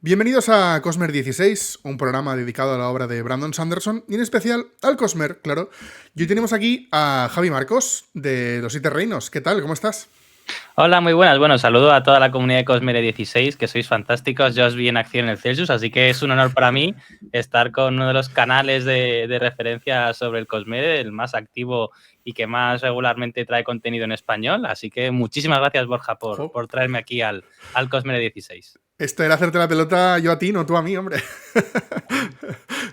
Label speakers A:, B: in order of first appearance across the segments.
A: Bienvenidos a Cosmer 16, un programa dedicado a la obra de Brandon Sanderson y en especial al Cosmer, claro. Y hoy tenemos aquí a Javi Marcos de Los Siete Reinos. ¿Qué tal? ¿Cómo estás?
B: Hola, muy buenas. Bueno, saludo a toda la comunidad de Cosmere 16, que sois fantásticos. Yo os vi en acción en el Celsius, así que es un honor para mí estar con uno de los canales de referencia sobre el Cosmere, el más activo y que más regularmente trae contenido en español. Así que muchísimas gracias, Borja, por traerme aquí al Cosmere 16.
A: Esto era hacerte la pelota yo a ti, no tú a mí, hombre.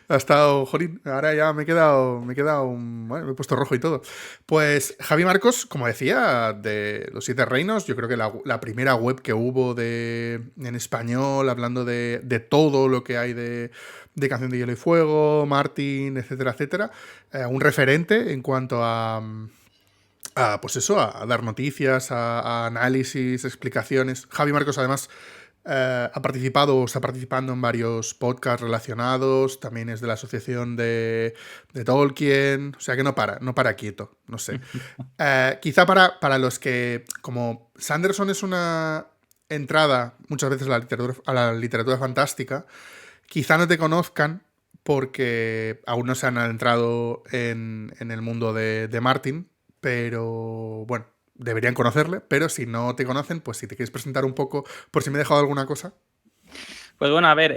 A: Ha estado, jolín, ahora ya me he quedado, bueno, me he puesto rojo y todo. Pues Javi Marcos, como decía, de Los Siete Reinos, yo creo que la primera web que hubo en español, hablando de todo lo que hay de Canción de Hielo y Fuego, Martin, etcétera, etcétera. Un referente en cuanto pues eso, a dar noticias, a análisis, explicaciones. Javi Marcos, además, ha participado o está participando en varios podcasts relacionados. También es de la asociación de Tolkien. O sea que no para quieto. No sé. Quizá para los que, como Sanderson es una entrada muchas veces a la literatura fantástica, quizá no te conozcan porque aún no se han adentrado en el mundo de Martin. Pero bueno, deberían conocerle, pero si no te conocen, pues si te quieres presentar un poco, por si me he dejado alguna cosa.
B: Pues bueno, a ver,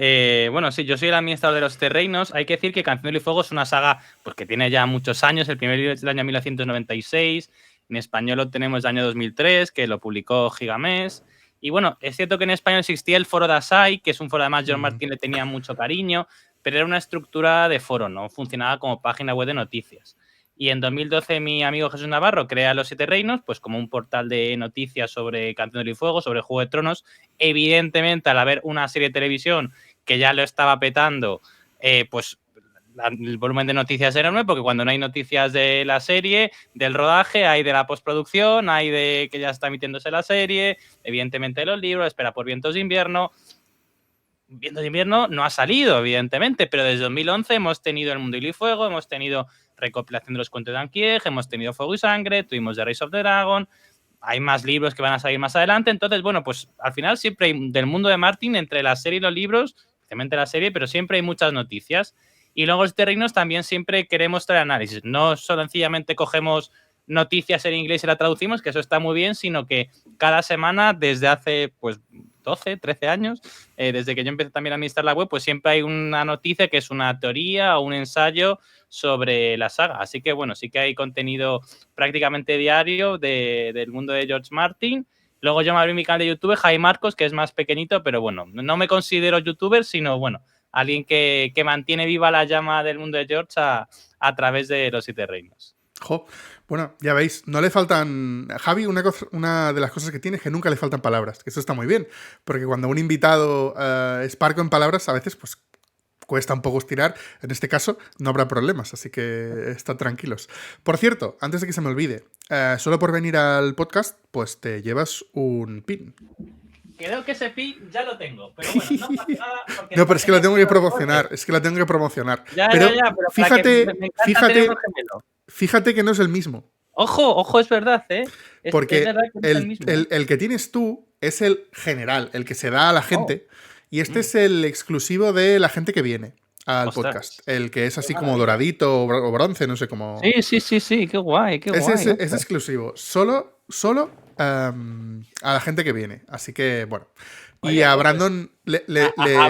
B: sí, yo soy el administrador de Los Siete Reinos. Hay que decir que Canción de Hielo y Fuego es una saga pues, que tiene ya muchos años. El primer libro es del año 1996. En español lo tenemos del año 2003, que lo publicó Gigamés. Y bueno, es cierto que en español existía el foro de Asai, que es un foro, además, John Martin le tenía mucho cariño, pero era una estructura de foro, no funcionaba como página web de noticias. Y en 2012 mi amigo Jesús Navarro crea Los Siete Reinos, pues como un portal de noticias sobre Canción de Hielo y Fuego, sobre Juego de Tronos. Evidentemente, al haber una serie de televisión que ya lo estaba petando, pues el volumen de noticias es enorme, porque cuando no hay noticias de la serie, del rodaje, hay de la postproducción, hay de que ya está emitiéndose la serie, evidentemente de los libros, espera por Vientos de Invierno. Vientos de Invierno no ha salido, evidentemente, pero desde 2011 hemos tenido El Mundo de Hielo y Fuego, hemos tenido recopilación de los cuentos de Anquieg, hemos tenido Fuego y Sangre, tuvimos The Rise of the Dragon, hay más libros que van a salir más adelante. Entonces, bueno, pues al final siempre hay del mundo de Martin, entre la serie y los libros, especialmente la serie, pero siempre hay muchas noticias. Y luego Los Terrenos también siempre queremos traer análisis. No solo sencillamente cogemos noticias en inglés y la traducimos, que eso está muy bien, sino que cada semana, desde hace pues 12, 13 años, desde que yo empecé también a administrar la web, pues siempre hay una noticia que es una teoría o un ensayo sobre la saga. Así que bueno, sí que hay contenido prácticamente diario del mundo de George Martin. Luego yo me abrí mi canal de YouTube, Jaime Marcos, que es más pequeñito, pero bueno, no me considero youtuber, sino bueno, alguien que mantiene viva la llama del mundo de George a través de Los Siete Reinos.
A: Jo, bueno, ya veis, no le faltan... Javi, una de las cosas que tiene es que nunca le faltan palabras, que eso está muy bien, porque cuando un invitado es parco en palabras, a veces pues cuesta un poco estirar. En este caso no habrá problemas, así que estad tranquilos. Por cierto, antes de que se me olvide, solo por venir al podcast, pues te llevas un pin.
B: Creo que ese pin ya lo tengo, pero bueno, no pasa nada.
A: No, pero es que lo tengo que promocionar,
B: Ya,
A: pero
B: pero
A: fíjate,
B: me encanta tener un gemelo.
A: Fíjate que no es el mismo.
B: Ojo, es verdad, ¿eh?
A: Porque
B: es verdad que no es el mismo.
A: El que tienes tú es el general, el que se da a la gente, y este es el exclusivo de la gente que viene al podcast. El que es así como doradito o bronce, no sé cómo.
B: Sí, qué guay,
A: Es exclusivo, solo a la gente que viene. Así que, bueno. Y a Brandon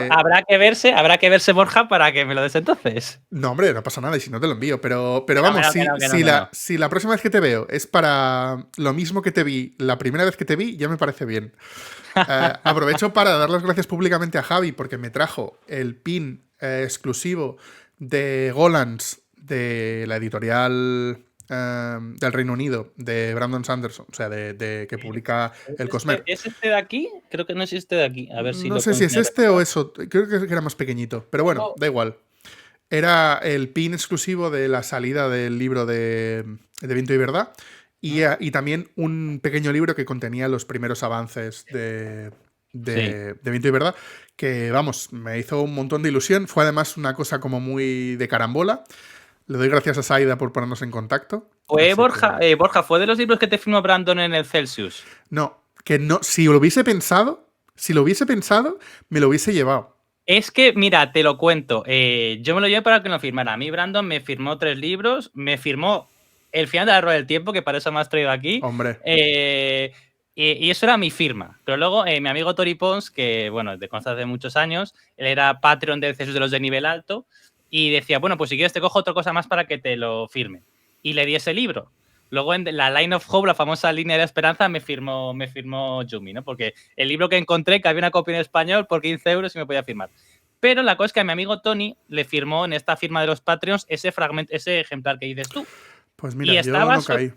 B: habrá que verse, Borja, para que me lo des entonces.
A: No, hombre, no pasa nada y si no te lo envío. Pero vamos, si la próxima vez que te veo es para lo mismo que te vi la primera vez que te vi, ya me parece bien. Aprovecho para dar las gracias públicamente a Javi porque me trajo el pin exclusivo de Gollancz de la editorial del Reino Unido, de Brandon Sanderson, o sea, de que publica el Cosmer.
B: ¿Es este de aquí? Creo que no es este de aquí. A ver si
A: no sé si es este o eso. Creo que era más pequeñito. Pero bueno, da igual. Era el pin exclusivo de la salida del libro de Viento y Verdad. Y también un pequeño libro que contenía los primeros avances de Viento y Verdad. Que, vamos, me hizo un montón de ilusión. Fue además una cosa como muy de carambola. Le doy gracias a Saida por ponernos en contacto.
B: Borja, ¿fue de los libros que te firmó Brandon en el Celsius?
A: No, que no. Si lo hubiese pensado, me lo hubiese llevado.
B: Es que, mira, te lo cuento. Yo me lo llevé para que lo firmara. A mí Brandon me firmó 3 libros, me firmó el final de la Rueda del Tiempo, que para eso me has traído aquí.
A: Hombre.
B: Y eso era mi firma. Pero luego mi amigo Tori Pons, que bueno, te consta hace muchos años, él era Patreon del CESUS de los de nivel alto, y decía, bueno, pues si quieres te cojo otra cosa más para que te lo firme. Y le di ese libro. Luego en la Line of Hope, la famosa línea de esperanza, me firmó Yumi, ¿no? Porque el libro que encontré, que había una copia en español por 15 euros y me podía firmar. Pero la cosa es que a mi amigo Tony le firmó en esta firma de los Patreons ese fragmento, ese ejemplar que dices tú.
A: Pues
B: Y
A: mira, yo
B: estaba
A: no caí.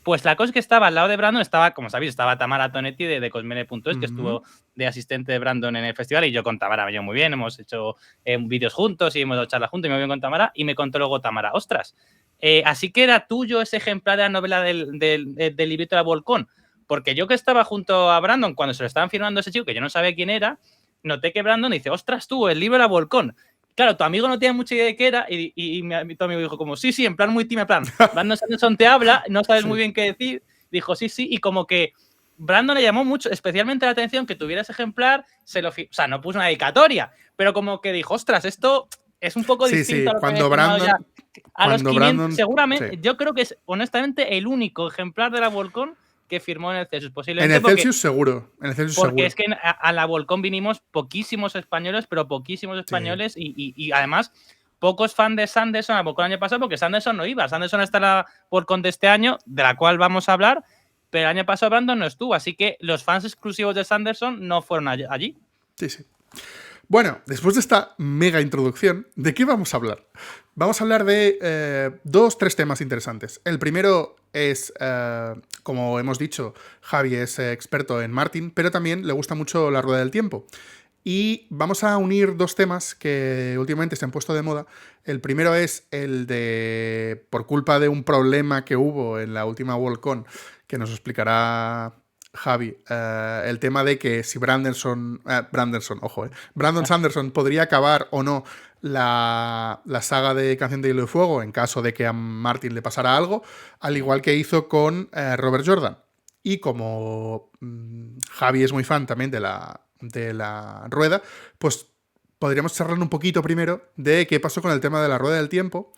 B: pues la cosa es que estaba al lado de Brandon, estaba, como sabéis, estaba Tamara Tonetti de Cosmere.es, que estuvo de asistente de Brandon en el festival, y yo con Tamara me llevo muy bien, hemos hecho vídeos juntos y hemos dado charlas juntos y me voy bien con Tamara, y me contó luego Tamara, ostras, así que era tuyo ese ejemplar de la novela del librito de la Volcón, porque yo que estaba junto a Brandon cuando se lo estaban firmando a ese chico, que yo no sabía quién era, noté que Brandon dice, ostras tú, el libro de la Volcón. Claro, tu amigo no tenía mucha idea de qué era y tu amigo dijo como, sí, en plan muy tímido, en plan, Brandon Sanderson te habla, no sabes
A: Sí.
B: muy bien qué decir, dijo sí, y como que Brandon le llamó mucho, especialmente la atención que tuviera ese ejemplar, o sea, no puso una dedicatoria, pero como que dijo, ostras, esto es un poco
A: Sí,
B: distinto
A: sí,
B: a lo que había
A: cuando
B: firmado ya.
A: Brandon,
B: A los 500,
A: sí.
B: seguramente, yo creo que es honestamente el único ejemplar de la Volcón que firmó en el Celsius,
A: En
B: posiblemente
A: el Celsius seguro,
B: porque es que a la Volcón vinimos poquísimos españoles, pero poquísimos españoles
A: Sí.
B: y además pocos fans de Sanderson a la Volcón el año pasado porque Sanderson no iba. Sanderson está en la Volcón de este año, de la cual vamos a hablar, pero el año pasado Brandon no estuvo, así que los fans exclusivos de Sanderson no fueron allí.
A: Sí. Bueno, después de esta mega introducción, ¿de qué vamos a hablar? Vamos a hablar de 3 temas interesantes. El primero es, como hemos dicho, Javi es experto en Martin, pero también le gusta mucho la Rueda del Tiempo. Y vamos a unir 2 temas que últimamente se han puesto de moda. El primero es el de, por culpa de un problema que hubo en la última Worldcon, que nos explicará Javi, el tema de que si Brandon Sanderson podría acabar o no la saga de Canción de Hielo y Fuego en caso de que a Martin le pasara algo, al igual que hizo con Robert Jordan. Y como Javi es muy fan también de la rueda, pues podríamos charlar un poquito primero de qué pasó con el tema de la rueda del tiempo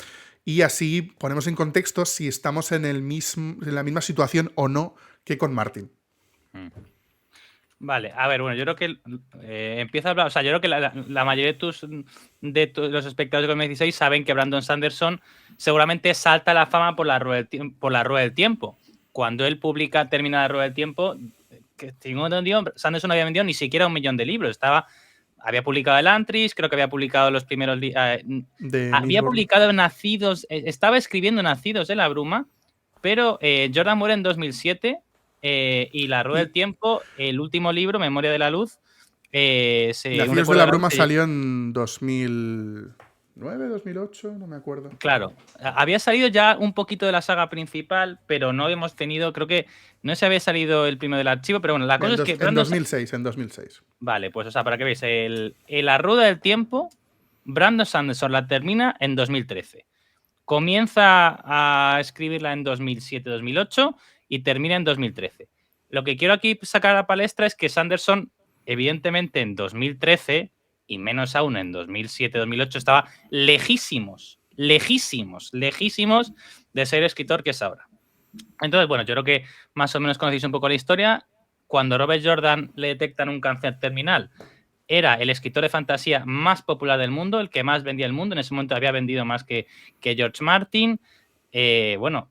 A: y así ponemos en contexto si estamos en la misma situación o no que con Martin.
B: Vale, a ver, bueno, yo creo que empieza a hablar, o sea, yo creo que la mayoría de los espectadores de 2016 saben que Brandon Sanderson seguramente salta a la fama por la Rueda del Tiempo. Cuando él termina la Rueda del Tiempo, que tengo entendido, Sanderson no había vendido ni siquiera 1 millón de libros. Había publicado el Antris, creo que había publicado los primeros había publicado Nacidos, estaba escribiendo Nacidos de la Bruma, pero Jordan muere en 2007 y La Rueda del Tiempo, el último libro, Memoria de la Luz,
A: Nacidos de la Bruma salió en 2009, 2008, no me acuerdo.
B: Claro, había salido ya un poquito de la saga principal, pero no hemos tenido, creo que no se había salido el primero del archivo, pero bueno, la cosa es que...
A: En 2006.
B: Vale, pues o sea, para que veáis, La Rueda del Tiempo, Brandon Sanderson la termina en 2013. Comienza a escribirla en 2007-2008 y termina en 2013. Lo que quiero aquí sacar a la palestra es que Sanderson, evidentemente en 2013, y menos aún en 2007-2008, estaba lejísimos de ser escritor que es ahora. Entonces, bueno, yo creo que más o menos conocéis un poco la historia. Cuando Robert Jordan le detectan un cáncer terminal, era el escritor de fantasía más popular del mundo, el que más vendía el mundo. En ese momento había vendido más que George Martin. Bueno,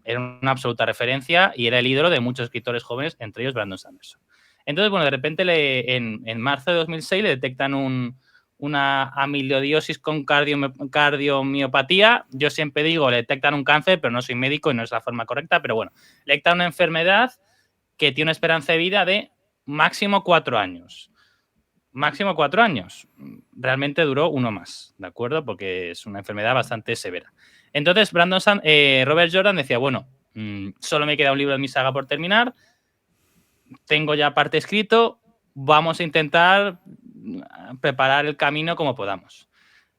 B: era una absoluta referencia y era el ídolo de muchos escritores jóvenes, entre ellos Brandon Sanderson. Entonces, bueno, de repente en marzo de 2006 le detectan una amilodiosis con cardiomiopatía. Yo siempre digo, le detectan un cáncer, pero no soy médico y no es la forma correcta, pero bueno, le detectan una enfermedad que tiene una esperanza de vida de máximo 4 años. Máximo 4 años. Realmente duró uno más, ¿de acuerdo? Porque es una enfermedad bastante severa. Entonces, Robert Jordan decía, bueno, solo me queda un libro de mi saga por terminar, tengo ya parte escrito, vamos a intentar preparar el camino como podamos.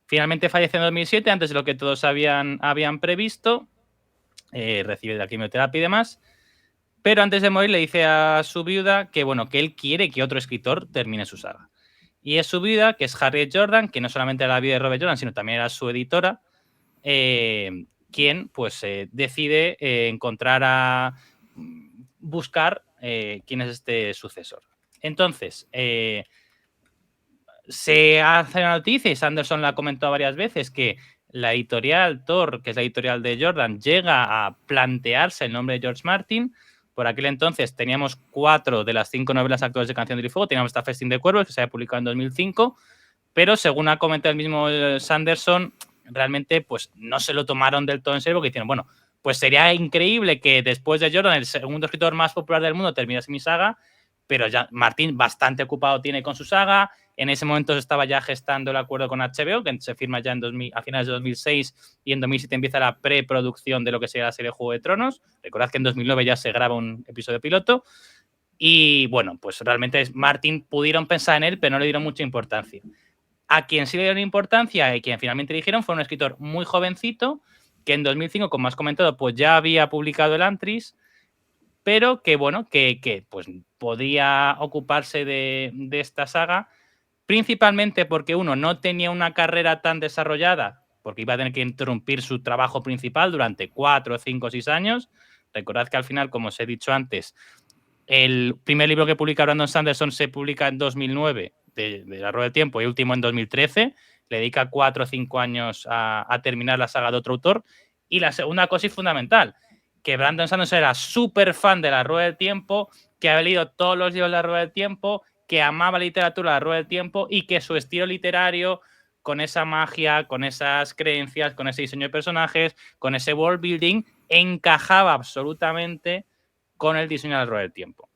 B: Finalmente fallece en 2007, antes de lo que todos habían previsto, recibe la quimioterapia y demás, pero antes de morir le dice a su viuda que, bueno, que él quiere que otro escritor termine su saga. Y es su viuda, que es Harriet Jordan, que no solamente era la viuda de Robert Jordan, sino también era su editora, quien pues decide buscar quién es este sucesor. Entonces, se hace la noticia, y Sanderson la comentó varias veces, que la editorial Tor, que es la editorial de Jordan, llega a plantearse el nombre de George Martin. Por aquel entonces teníamos 4 de las 5 novelas actuales de Canción del Fuego. Teníamos esta Festín de Cuervos, que se había publicado en 2005, pero según ha comentado el mismo Sanderson, realmente pues no se lo tomaron del todo en serio, porque dijeron, bueno, pues sería increíble que después de Jordan, el segundo escritor más popular del mundo, terminase mi saga, pero ya Martin bastante ocupado tiene con su saga. En ese momento se estaba ya gestando el acuerdo con HBO, que se firma ya a finales de 2006, y en 2007 empieza la preproducción de lo que sería la serie Juego de Tronos. Recordad que en 2009 ya se graba un episodio piloto. Y bueno, pues realmente Martin pudieron pensar en él, pero no le dieron mucha importancia. A quien sí le dieron importancia y quien finalmente dijeron fue un escritor muy jovencito, que en 2005, como has comentado, pues ya había publicado el Antris, pero que bueno, que pues podía ocuparse de esta saga, principalmente porque uno no tenía una carrera tan desarrollada, porque iba a tener que interrumpir su trabajo principal durante 4, 5, 6 años. Recordad que al final, como os he dicho antes, el primer libro que publica Brandon Sanderson se publica en 2009, de La Rueda del Tiempo, y último en 2013. Le dedica 4 o 5 años a terminar la saga de otro autor. Y la segunda cosa es fundamental, que Brandon Sanderson era súper fan de La Rueda del Tiempo, que había leído todos los libros de La Rueda del Tiempo, que amaba la literatura de La Rueda del Tiempo y que su estilo literario, con esa magia, con esas creencias, con ese diseño de personajes, con ese world building, encajaba absolutamente con el diseño de La Rueda del Tiempo.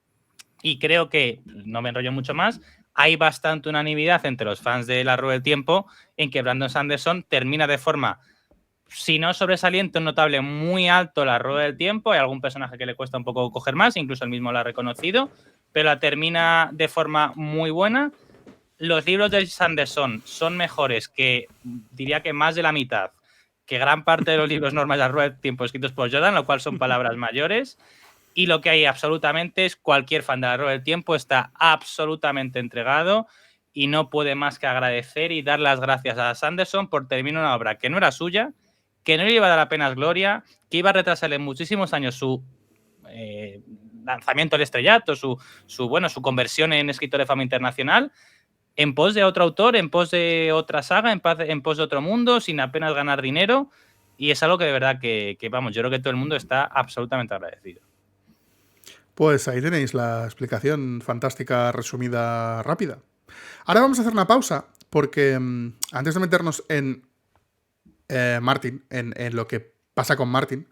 B: Y creo que, no me enrollo mucho más, hay bastante unanimidad entre los fans de La Rueda del Tiempo en que Brandon Sanderson termina de forma, si no sobresaliente, un notable muy alto La Rueda del Tiempo. Hay algún personaje que le cuesta un poco coger más, incluso él mismo lo ha reconocido, pero la termina de forma muy buena. Los libros de Sanderson son mejores que, diría que más de la mitad, que gran parte de los libros normales de La Rueda del Tiempo escritos por Jordan, lo cual son palabras mayores. Y lo que hay absolutamente es cualquier fan de La Rueda del Tiempo está absolutamente entregado y no puede más que agradecer y dar las gracias a Sanderson por terminar una obra que no era suya, que no le iba a dar apenas gloria, que iba a retrasarle muchísimos años su lanzamiento al estrellato, su conversión en escritor de fama internacional, en pos de otro autor, en pos de otra saga, en pos de otro mundo, sin apenas ganar dinero. Y es algo que de verdad que vamos, yo creo que todo el mundo está absolutamente agradecido.
A: Pues ahí tenéis la explicación fantástica, resumida, rápida. Ahora vamos a hacer una pausa, porque antes de meternos en Martin, en lo que pasa con Martin,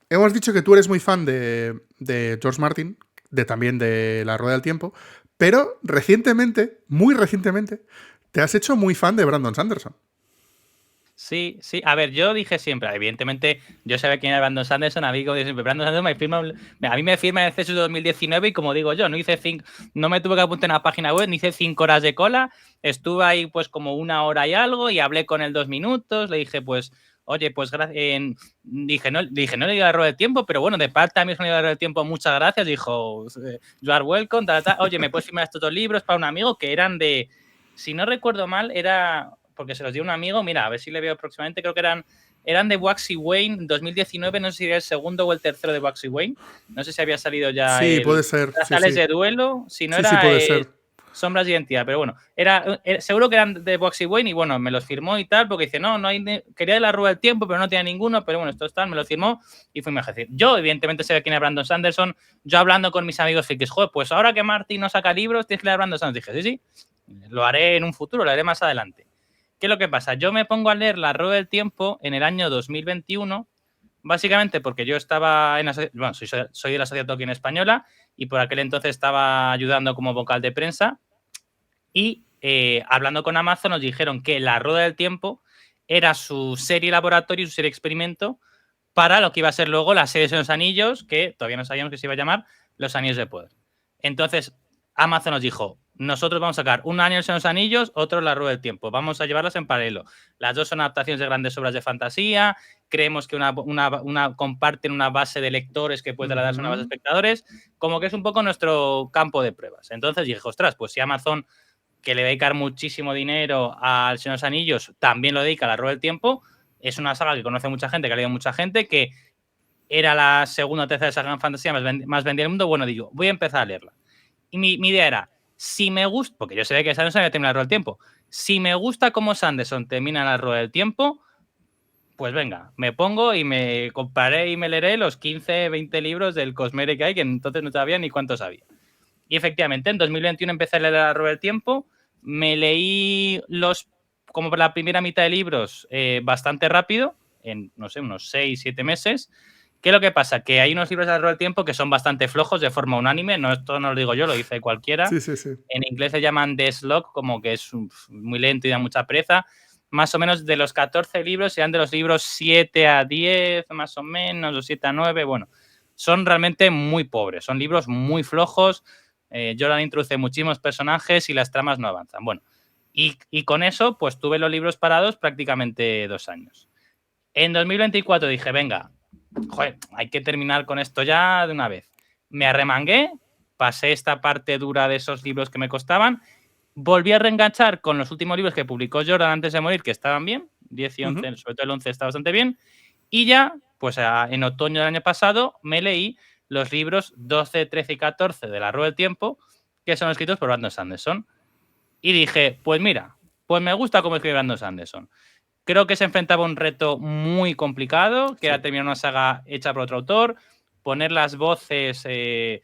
A: hemos dicho que tú eres muy fan de George Martin, también de La Rueda del Tiempo, pero recientemente, muy recientemente, te has hecho muy fan de Brandon Sanderson.
B: Sí, sí. A ver, yo dije siempre, evidentemente, yo sabía quién era Brandon Sanderson, amigo de siempre. Brandon Sanderson a mí me firma en el CSU 2019 y como digo yo, no me tuve que apuntar en la página web, ni hice 5 horas de cola, estuve ahí pues como 1 hora y algo y hablé con él 2 minutos, le dije pues, oye, pues dije, no le di La Rueda del Tiempo, pero bueno, de parte a mí es una La Rueda del Tiempo, muchas gracias, dijo, you are welcome, oye, ¿me puedes firmar estos 2 libros para un amigo que eran de, si no recuerdo mal, era... porque se los dio un amigo, mira, a ver si le veo próximamente, creo que eran de Waxy Wayne 2019, no sé si era el segundo o el tercero de Waxy Wayne, no sé si había salido ya
A: sí, puede ser.
B: Trazales de Duelo, si no
A: sí,
B: era
A: sí, puede ser.
B: Sombras de Identidad, pero bueno, seguro que eran de Waxy Wayne y bueno, me los firmó y tal, porque dice, no hay, quería La Rueda del Tiempo, pero no tenía ninguno, pero bueno, esto está, me los firmó y fui a ejercer. Yo, evidentemente, sé quién es Brandon Sanderson, yo hablando con mis amigos frikis, joder, pues ahora que Martin no saca libros, tienes que leer a Brandon Sanderson. Dije, sí, lo haré en un futuro, lo haré más adelante. ¿Qué es lo que pasa? Yo me pongo a leer La Rueda del Tiempo en el año 2021, básicamente porque yo estaba bueno, soy de la Sociedad Tolkien Española y por aquel entonces estaba ayudando como vocal de prensa y hablando con Amazon nos dijeron que La Rueda del Tiempo era su serie laboratorio, su serie experimento para lo que iba a ser luego la serie de los Anillos, que todavía no sabíamos que se iba a llamar Los Anillos de Poder. Entonces Amazon nos dijo, nosotros vamos a sacar un año en los Anillos, otro La Rueda del Tiempo. Vamos a llevarlas en paralelo. Las dos son adaptaciones de grandes obras de fantasía creemos que comparten una base de lectores que puede trasladarse a una base de espectadores, como que es un poco nuestro campo de pruebas. Entonces dije, ostras, pues si Amazon, que le dedica muchísimo dinero al Señor de los Anillos, también lo dedica a La Rueda del Tiempo, es una saga que conoce mucha gente, que ha leído mucha gente, que era la segunda o tercera saga en fantasía más vendida del mundo. Bueno, digo, voy a empezar a leerla. Y mi idea era, si me gusta, porque yo sé que Sanderson ya termina La Rueda del Tiempo, si me gusta cómo Sanderson termina La Rueda del Tiempo, pues venga, me pongo y me compraré y me leeré los 15, 20 libros del Cosmere que hay, que entonces no sabía ni cuántos había. Y efectivamente, en 2021 empecé a leer La Rueda del Tiempo, me leí como por la primera mitad de libros bastante rápido, en, no sé, unos 6, 7 meses. ¿Qué es lo que pasa? Que hay unos libros de La Rueda del Tiempo que son bastante flojos de forma unánime, no, esto no lo digo yo, lo dice cualquiera.
A: Sí, sí, sí.
B: En inglés se llaman The Slog, como que es muy lento y da mucha pereza. Más o menos de los 14 libros, sean de los libros 7 a 10, más o menos, o 7 a 9, bueno, son realmente muy pobres, son libros muy flojos. Jordan introduce muchísimos personajes y las tramas no avanzan. Bueno, y con eso, pues tuve los libros parados prácticamente 2 años. En 2024 dije, venga, joder, hay que terminar con esto ya de una vez. Me arremangué, pasé esta parte dura de esos libros que me costaban, volví a reenganchar con los últimos libros que publicó Jordan antes de morir, que estaban bien, 10 y 11, sobre todo el 11 está bastante bien, y ya, pues en otoño del año pasado, me leí los libros 12, 13 y 14 de La Rueda del Tiempo, que son escritos por Brandon Sanderson. Y dije, pues mira, pues me gusta cómo escribe Brandon Sanderson. Creo que se enfrentaba a un reto muy complicado, que era terminar una saga hecha por otro autor, poner las voces de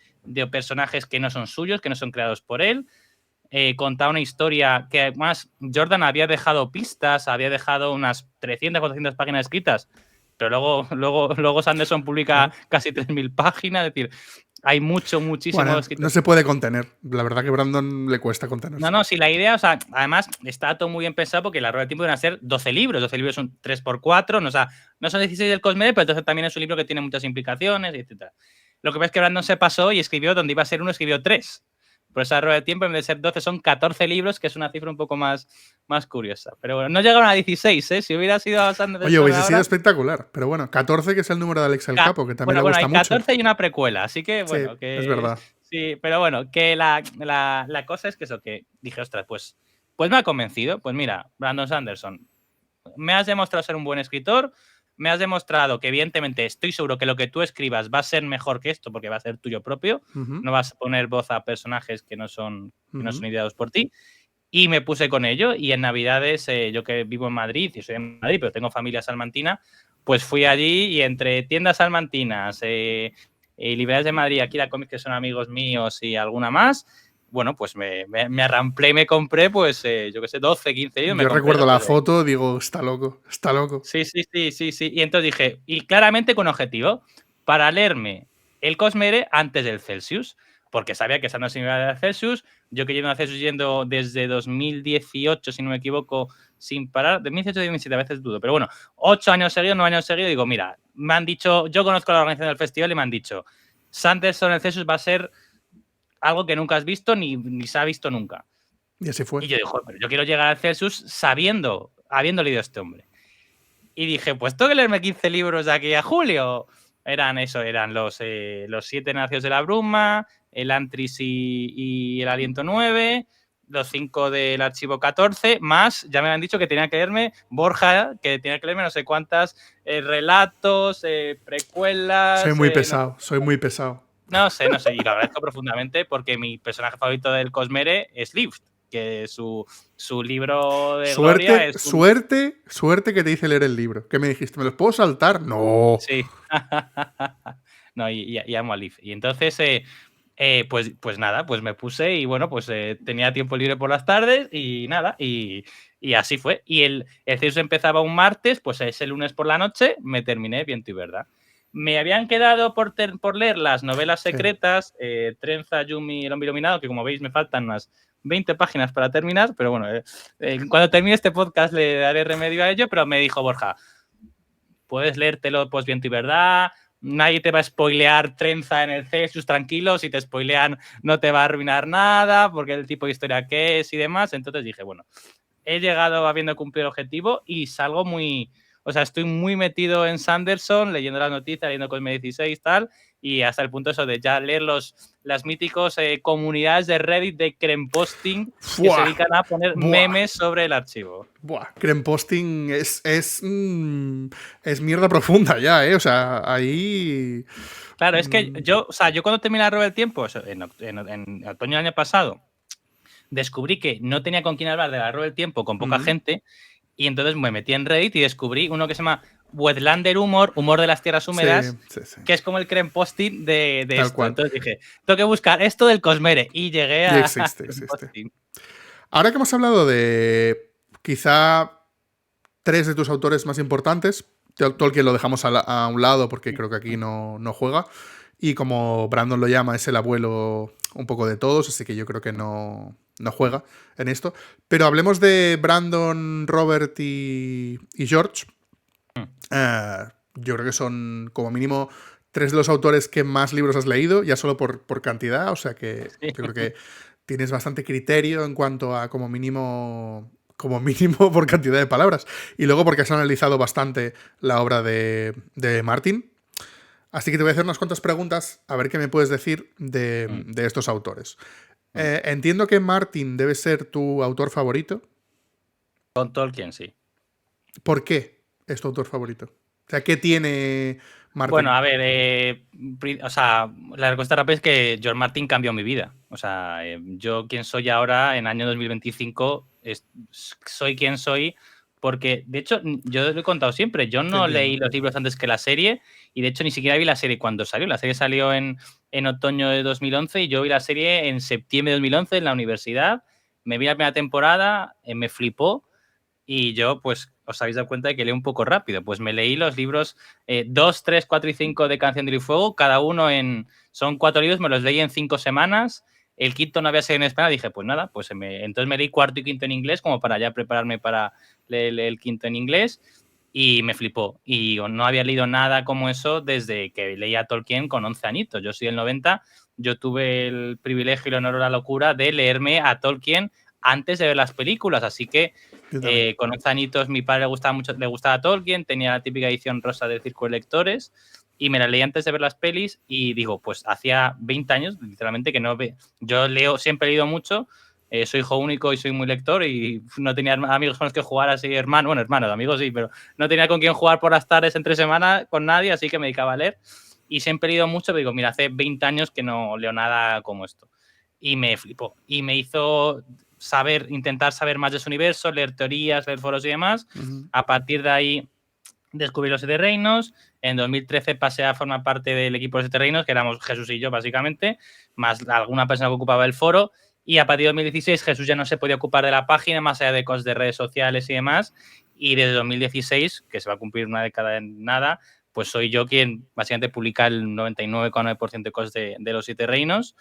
B: personajes que no son suyos, que no son creados por él, contar una historia que además Jordan había dejado pistas, había dejado unas 300, 400 páginas escritas, pero luego Sanderson publica casi 3.000 páginas, es decir, hay muchísimo escrito.
A: No se puede contener. La verdad que a Brandon le cuesta contenerse.
B: No, sí, la idea, o sea, además está todo muy bien pensado porque La Rueda del Tiempo iban a ser 12 libros. 12 libros son 3x4, no, o sea, no son 16 del Cosmere, pero entonces también es un libro que tiene muchas implicaciones, etc. Lo que pasa es que Brandon se pasó y escribió, donde iba a ser uno, escribió 3. Por esa Rueda del Tiempo, en vez de ser 12, son 14 libros, que es una cifra un poco más curiosa. Pero bueno, no llegaron a 16, ¿eh? Si hubiera sido bastante...
A: Oye, hubiese sido espectacular. Pero bueno, 14, que es el número de Alex el Capo, que también le gusta mucho.
B: Hay 14 y una precuela, así que bueno.
A: Sí,
B: que
A: es verdad.
B: Sí, pero bueno, que la cosa es que eso, que dije, ostras, pues me ha convencido. Pues mira, Brandon Sanderson, me has demostrado ser un buen escritor, me has demostrado que evidentemente estoy seguro que lo que tú escribas va a ser mejor que esto porque va a ser tuyo propio, no vas a poner voz a personajes que no son ideados por ti. Y me puse con ello y en Navidades, yo que vivo en Madrid, y soy en Madrid, pero tengo familia salmantina, pues fui allí y entre tiendas salmantinas, librerías de Madrid, Akira Comics, que son amigos míos, y alguna más, bueno, pues me arramplé y me compré, pues, yo qué sé, 12, 15 libros.
A: Yo recuerdo la foto, digo, está loco.
B: Sí. Y entonces dije, y claramente con objetivo, para leerme el Cosmere antes del Celsius, porque sabía que esa no se iba a dar Celsius. Yo que llevo a Celsius yendo desde 2018, si no me equivoco, sin parar, de 2018 a 2017, a veces dudo, pero bueno, 8 años seguidos, 9 años seguidos, digo, mira, me han dicho, yo conozco la organización del festival y me han dicho, Sanderson en el Celsius va a ser algo que nunca has visto ni se ha visto nunca.
A: Y así fue.
B: Y yo digo, pero yo quiero llegar al Celsius habiendo leído a este hombre. Y dije, pues tengo que leerme 15 libros de aquí a julio. Eran los 7 Nacidos de la Bruma, el Antris y el Aliento 9, los 5 del Archivo 14, más, ya me han dicho que tenía que leerme Borja, que tenía que leerme no sé cuántas relatos, precuelas...
A: Soy muy pesado.
B: No sé, y lo agradezco profundamente porque mi personaje favorito del Cosmere es Lift, que su libro de gloria es...
A: Suerte que te hice leer el libro. ¿Qué me dijiste? ¿Me los puedo saltar? No.
B: Sí. No, y amo a Liv. Y entonces, pues nada, pues me puse y bueno, pues tenía tiempo libre por las tardes y nada, y así fue. Y el Celsius empezaba un martes, pues ese lunes por la noche me terminé Viento y Verdad. Me habían quedado por leer las novelas secretas, Trenza, Yumi y El Hombre Iluminado, que como veis me faltan unas 20 páginas para terminar, pero bueno, cuando termine este podcast le daré remedio a ello, pero me dijo Borja, puedes leértelo pues Viento y Verdad, nadie te va a spoilear Trenza en el Celsius, tranquilo, si te spoilean no te va a arruinar nada, porque el tipo de historia que es y demás. Entonces dije, bueno, he llegado habiendo cumplido el objetivo y salgo muy, O sea, estoy muy metido en Sanderson, leyendo las noticias, leyendo Cosme 16 tal, y hasta el punto eso de ya leer las míticos comunidades de Reddit de cremposting que se
A: ¡Buah!
B: dedican a poner
A: ¡Buah!
B: memes sobre el archivo.
A: Buah, cremposting es mierda profunda ya, ¿eh? O sea, ahí...
B: Claro, es que yo cuando terminé la Rueda del Tiempo, en otoño del año pasado, descubrí que no tenía con quién hablar de la Rueda del Tiempo con poca gente, y entonces me metí en Reddit y descubrí uno que se llama Wetlander Humor, humor de las tierras húmedas,
A: sí.
B: que es como el cremposting de
A: Tal
B: esto.
A: cual.
B: Entonces dije, tengo que buscar esto del Cosmere, y llegué a
A: existe.
B: cremposting.
A: Ahora que hemos hablado de quizá 3 de tus autores más importantes, Tolkien lo dejamos a un lado porque creo que aquí no juega, y como Brandon lo llama, es el abuelo un poco de todos, así que yo creo que no juega en esto. Pero hablemos de Brandon, Robert y George. Yo creo que son como mínimo 3 de los autores que más libros has leído, ya solo por cantidad, o sea que yo creo que tienes bastante criterio en cuanto a como mínimo por cantidad de palabras. Y luego porque has analizado bastante la obra de Martin. Así que te voy a hacer unas cuantas preguntas a ver qué me puedes decir de estos autores. Entiendo que Martin debe ser tu autor favorito.
B: Con Tolkien, sí.
A: ¿Por qué es tu autor favorito? O sea, ¿qué tiene Martin?
B: Bueno, a ver, la respuesta rápida es que George Martin cambió mi vida. O sea, yo quien soy ahora, en año 2025, soy quien soy porque, de hecho, yo lo he contado siempre, yo no leí los libros antes que la serie, y de hecho ni siquiera vi la serie cuando salió. La serie salió en otoño de 2011 y yo vi la serie en septiembre de 2011 en la universidad. Me vi la primera temporada, me flipó, y yo, pues, os habéis dado cuenta de que leo un poco rápido. Pues me leí los libros 2, 3, 4 y 5 de Canción de Fuego, cada uno son 4 libros, me los leí en 5 semanas. El quinto no había sido en español, dije, pues nada, pues entonces me leí cuarto y quinto en inglés, como para ya prepararme para leer el quinto en inglés, y me flipó. Y no había leído nada como eso desde que leía Tolkien con 11 añitos. Yo soy del 90, yo tuve el privilegio y el honor o la locura de leerme a Tolkien antes de ver las películas, así que con 11 añitos mi padre le gustaba Tolkien, tenía la típica edición rosa del Círculo de Lectores y me la leí antes de ver las pelis y digo, pues hacía 20 años, literalmente, que no ve. Yo siempre he leído mucho, soy hijo único y soy muy lector y no tenía amigos con los que jugar así, hermanos, amigos sí, pero no tenía con quién jugar por las tardes entre semana con nadie, así que me dedicaba a leer y siempre he leído mucho, pero digo, mira, hace 20 años que no leo nada como esto. Y me flipó y me hizo intentar saber más de su universo, leer teorías, leer foros y demás. A partir de ahí descubrí los 7 reinos. En 2013 pasé a formar parte del equipo de los 7 reinos, que éramos Jesús y yo, básicamente, más alguna persona que ocupaba el foro. Y a partir de 2016 Jesús ya no se podía ocupar de la página, más allá de cosas de redes sociales y demás. Y desde 2016, que se va a cumplir una década en nada, pues soy yo quien básicamente publica el 99,9% de cosas de los 7 reinos.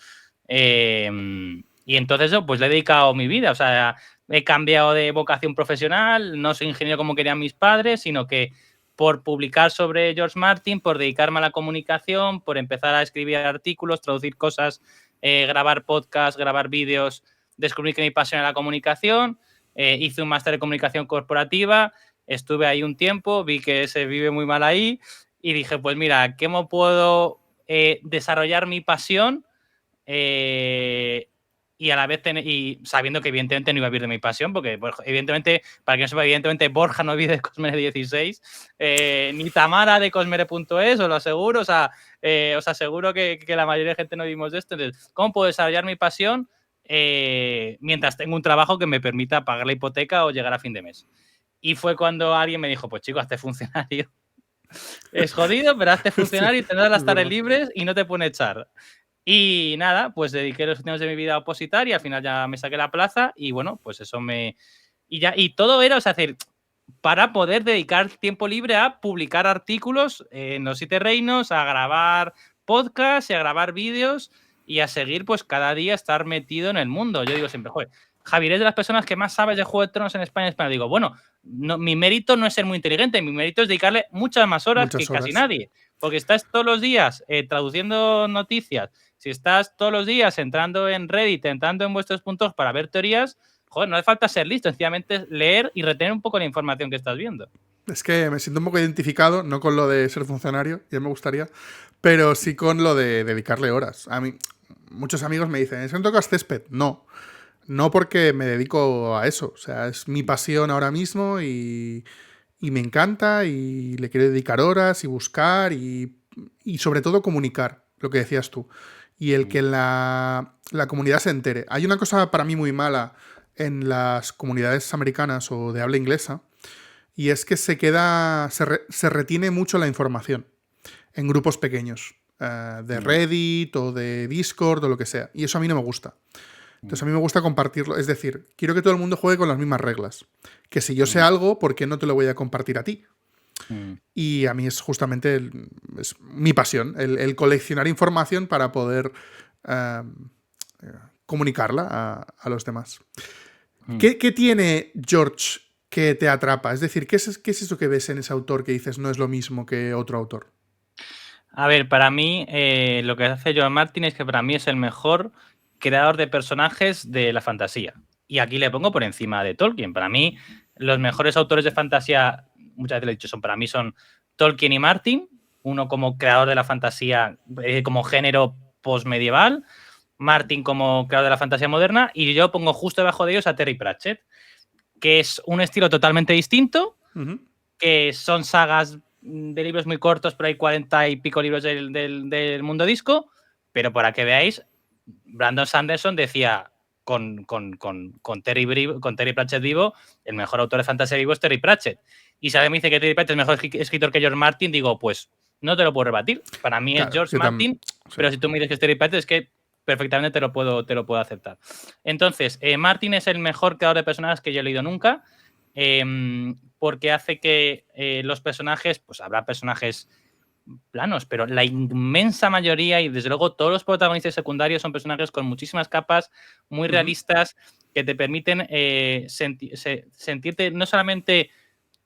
B: Y entonces pues le he dedicado mi vida, o sea, he cambiado de vocación profesional, no soy ingeniero como querían mis padres, sino que por publicar sobre George Martin, por dedicarme a la comunicación, por empezar a escribir artículos, traducir cosas, grabar podcasts, grabar vídeos, descubrí que mi pasión era la comunicación, hice un máster de comunicación corporativa, estuve ahí un tiempo, vi que se vive muy mal ahí y dije, pues mira, ¿cómo puedo desarrollar mi pasión? Y a la vez sabiendo que evidentemente no iba a vivir de mi pasión, porque evidentemente, para que no sepa, evidentemente Borja no vive de Cosmere 16, ni Tamara de Cosmere.es, os lo aseguro, os aseguro que la mayoría de gente no vivimos de esto. Entonces, ¿cómo puedo desarrollar mi pasión mientras tengo un trabajo que me permita pagar la hipoteca o llegar a fin de mes? Y fue cuando alguien me dijo, pues chico, hazte funcionario. Es jodido, pero hazte funcionario y tendrás las tardes libres y no te pueden echar. Y nada, pues dediqué los últimos de mi vida a opositar y al final ya me saqué la plaza y bueno, pues eso y todo era, o sea, para poder dedicar tiempo libre a publicar artículos en los 7 reinos, a grabar podcasts y a grabar vídeos y a seguir pues cada día estar metido en el mundo. Yo digo siempre, joder, Javier es de las personas que más sabes de Juego de Tronos en España. Digo, bueno, mi mérito no es ser muy inteligente, mi mérito es dedicarle muchas más horas que casi nadie. Porque estás todos los días traduciendo noticias, si estás todos los días entrando en Reddit, entrando en vuestros puntos para ver teorías, joder, no hace falta ser listo, sencillamente leer y retener un poco la información que estás viendo.
A: Es que me siento un poco identificado, no con lo de ser funcionario, ya me gustaría, pero sí con lo de dedicarle horas. A mí, muchos amigos me dicen, ¿es que no tocas césped? No, no porque me dedico a eso. O sea, es mi pasión ahora mismo y me encanta y le quiero dedicar horas y buscar y sobre todo comunicar, lo que decías tú. Y el que la comunidad se entere. Hay una cosa para mí muy mala en las comunidades americanas o de habla inglesa, y es que se retiene mucho la información en grupos pequeños, de Reddit o de Discord o lo que sea. Y eso a mí no me gusta. Entonces a mí me gusta compartirlo. Es decir, quiero que todo el mundo juegue con las mismas reglas. Que si yo sé algo, ¿por qué no te lo voy a compartir a ti? Y a mí es justamente es mi pasión, coleccionar información para poder eh, comunicarla a los demás. ¿Qué tiene George que te atrapa? Es decir, ¿qué es eso que ves en ese autor que dices no es lo mismo que otro autor?
B: A ver, para mí lo que hace George Martin es que para mí es el mejor creador de personajes de la fantasía. Y aquí le pongo por encima de Tolkien. Para mí, los mejores autores de fantasía, muchas veces lo he dicho, para mí son Tolkien y Martin, uno como creador de la fantasía como género postmedieval, Martin como creador de la fantasía moderna, y yo pongo justo debajo de ellos a Terry Pratchett, que es un estilo totalmente distinto, que son sagas de libros muy cortos, pero hay 40 y pico libros del mundo disco, pero para que veáis, Brandon Sanderson decía con Terry Pratchett vivo, el mejor autor de fantasía vivo es Terry Pratchett. Y si alguien me dice que Terry Pratchett es mejor escritor que George Martin, digo, pues no te lo puedo rebatir. Para mí es George Martin, sí. Pero si tú me dices que es Terry Pratchett, es que perfectamente te lo puedo aceptar. Entonces, Martin es el mejor creador de personajes que yo he leído nunca, porque hace que los personajes, pues habrá personajes planos, pero la inmensa mayoría y desde luego todos los protagonistas secundarios son personajes con muchísimas capas, muy realistas, que te permiten sentirte no solamente...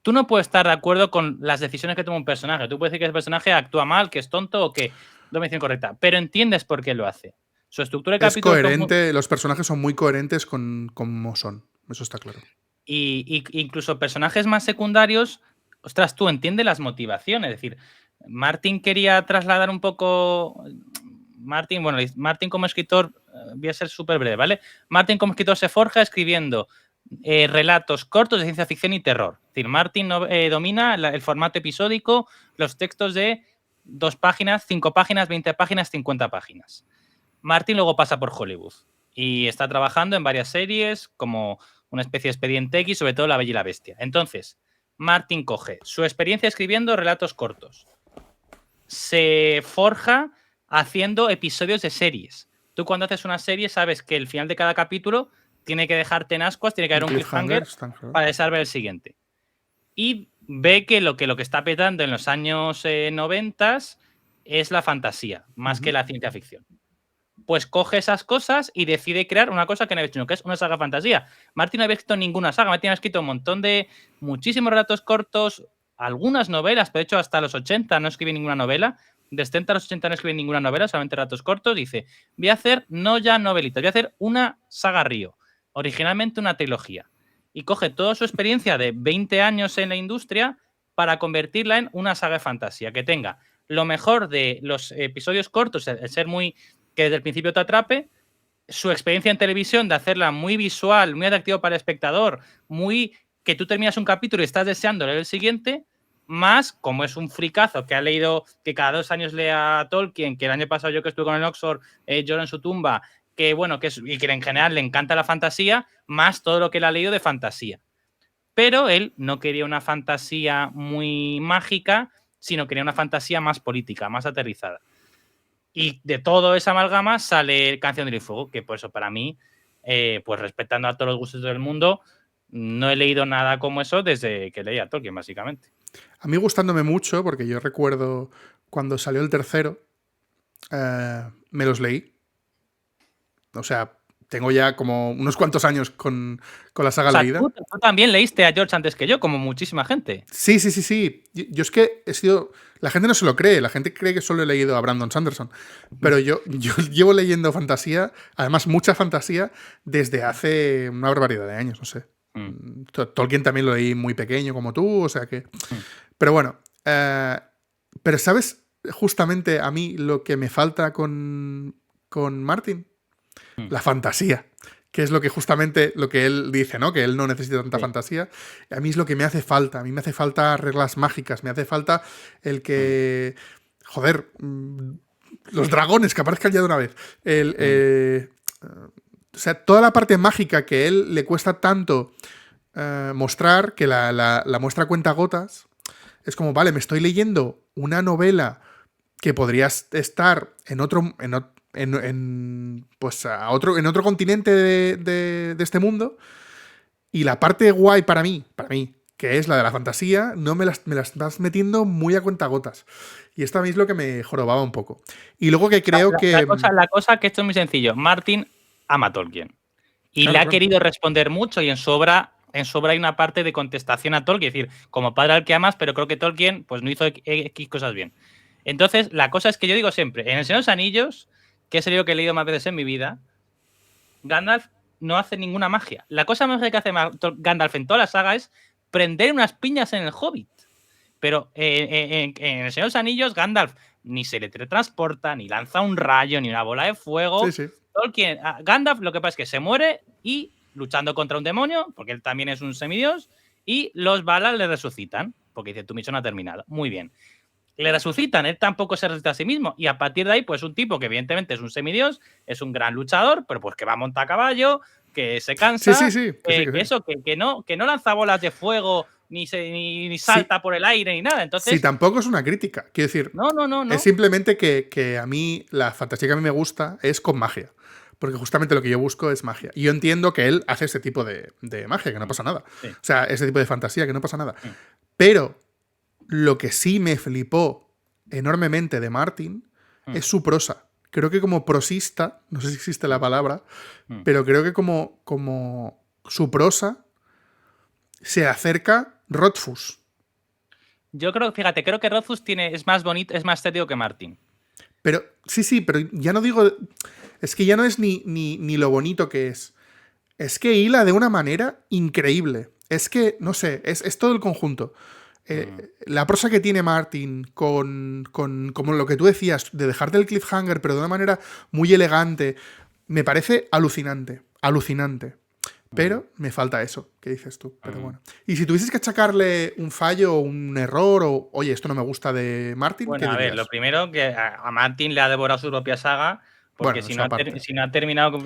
B: Tú no puedes estar de acuerdo con las decisiones que toma un personaje. Tú puedes decir que ese personaje actúa mal, que es tonto o que no me dice incorrecta, pero entiendes por qué lo hace. Su estructura de capítulos...
A: Es coherente, los personajes son muy coherentes con cómo son. Eso está claro.
B: Y incluso personajes más secundarios, ostras, tú entiendes las motivaciones. Es decir, Martin quería trasladar un poco... Martin como escritor, voy a ser súper breve, ¿vale? Martin como escritor se forja escribiendo relatos cortos de ciencia ficción y terror. Es decir, Martin domina el formato episódico, los textos de 2 páginas, 5 páginas, 20 páginas, 50 páginas. Martin luego pasa por Hollywood y está trabajando en varias series como una especie de Expediente X, sobre todo La Bella y la Bestia. Entonces, Martin coge su experiencia escribiendo relatos cortos, se forja haciendo episodios de series. Tú cuando haces una serie sabes que el final de cada capítulo tiene que dejarte en ascuas, tiene que haber un cliffhanger para saber el siguiente. Y ve que lo que está petando en los años 90 es la fantasía, más que la ciencia ficción. Pues coge esas cosas y decide crear una cosa que no había hecho, que es una saga fantasía. Martin no había escrito ninguna saga, Martin había escrito un montón de muchísimos relatos cortos, algunas novelas, pero de hecho hasta los 80 no escribí ninguna novela, de 70 a los 80 no escribí ninguna novela, solamente relatos cortos. Dice, voy a hacer no ya novelitas, voy a hacer una saga Río, originalmente una trilogía. Y coge toda su experiencia de 20 años en la industria para convertirla en una saga de fantasía, que tenga lo mejor de los episodios cortos, el ser muy... que desde el principio te atrape, su experiencia en televisión de hacerla muy visual, muy atractivo para el espectador, muy que tú terminas un capítulo y estás deseando leer el siguiente, más como es un fricazo que ha leído, que cada 2 años lea a Tolkien, que el año pasado yo que estuve con el Oxford lloro en su tumba, que bueno, y que en general le encanta la fantasía, más todo lo que él ha leído de fantasía. Pero él no quería una fantasía muy mágica, sino quería una fantasía más política, más aterrizada. Y de toda esa amalgama sale Canción del Fuego, que por eso para mí, pues respetando a todos los gustos del mundo, no he leído nada como eso desde que leía a Tolkien, básicamente.
A: A mí gustándome mucho, porque yo recuerdo cuando salió el tercero, me los leí. O sea, tengo ya como unos cuantos años con la saga leída.
B: Tú también leíste a George antes que yo, como muchísima gente.
A: Sí. Yo es que he sido... La gente no se lo cree, la gente cree que solo he leído a Brandon Sanderson. Pero yo llevo leyendo fantasía, además mucha fantasía, desde hace una barbaridad de años, no sé. Tolkien también lo leí muy pequeño como tú, o sea que...
B: Mm.
A: Pero bueno, pero ¿sabes justamente a mí lo que me falta con Martin?
B: Mm.
A: La fantasía. Que es lo que justamente lo que él dice, ¿no? Que él no necesita tanta
B: Sí.
A: fantasía. A mí es lo que me hace falta. A mí me hace falta reglas mágicas. Me hace falta el que... Joder, los dragones, que aparezcan ya de una vez. O sea, toda la parte mágica que a él le cuesta tanto mostrar, que la muestra a cuentagotas, es como, vale, me estoy leyendo una novela que podría estar en otro, pues a otro, en otro continente de este mundo, y la parte guay para mí, que es la de la fantasía, no me las estás metiendo muy a cuentagotas. Y esto a mí es lo que me jorobaba un poco. Y luego que creo que...
B: La cosa que esto es muy sencillo. Martin ama a Tolkien. Y
A: Claro,
B: le ha
A: claro.
B: querido responder mucho, y en su obra hay una parte de contestación a Tolkien. Es decir, como padre al que amas, pero creo que Tolkien pues, no hizo X cosas bien. Entonces, la cosa es que yo digo siempre, en El Señor de los Anillos, que es el libro que he leído más veces en mi vida, Gandalf no hace ninguna magia. La cosa más que hace Gandalf en toda la saga es prender unas piñas en el Hobbit. Pero en El Señor de los Anillos, Gandalf ni se le teletransporta, ni lanza un rayo, ni una bola de fuego.
A: Sí, sí.
B: Tolkien, Gandalf lo que pasa es que se muere y luchando contra un demonio, porque él también es un semidios, y los Valar le resucitan, porque dice, tu misión ha terminado. Muy bien. Le resucitan, él tampoco se resucita a sí mismo, y a partir de ahí, pues un tipo que evidentemente es un semidios, es un gran luchador, pero pues que va a montar a caballo, que se cansa,
A: Sí.
B: que no lanza bolas de fuego, ni salta por el aire, ni nada. Entonces,
A: sí, tampoco es una crítica. Quiero decir,
B: no.
A: es simplemente que a mí la fantasía que a mí me gusta es con magia. Porque justamente lo que yo busco es magia. Y yo entiendo que él hace ese tipo de magia, que no pasa nada.
B: Sí.
A: O sea, ese tipo de fantasía, que no pasa nada. Pero lo que sí me flipó enormemente de Martin es su prosa. Creo que como prosista, no sé si existe la palabra, pero creo que como su prosa se acerca Rothfuss.
B: Yo creo que Rothfuss es más bonito, es más serio que Martin.
A: Pero, sí, pero ya no digo... Es que ya no es ni lo bonito que es. Es que hila de una manera increíble. Es que, no sé, es todo el conjunto. La prosa que tiene Martin con como lo que tú decías, de dejarte el cliffhanger, pero de una manera muy elegante, me parece alucinante. Alucinante. Pero me falta eso, que dices tú. Pero bueno. Y si tuvieses que achacarle un fallo o un error, o oye, esto no me gusta de Martin,
B: Bueno,
A: ¿qué
B: a
A: dirías?
B: ver, lo primero que a Martin le ha devorado su propia saga, porque
A: Bueno, eso aparte.
B: si no ha terminado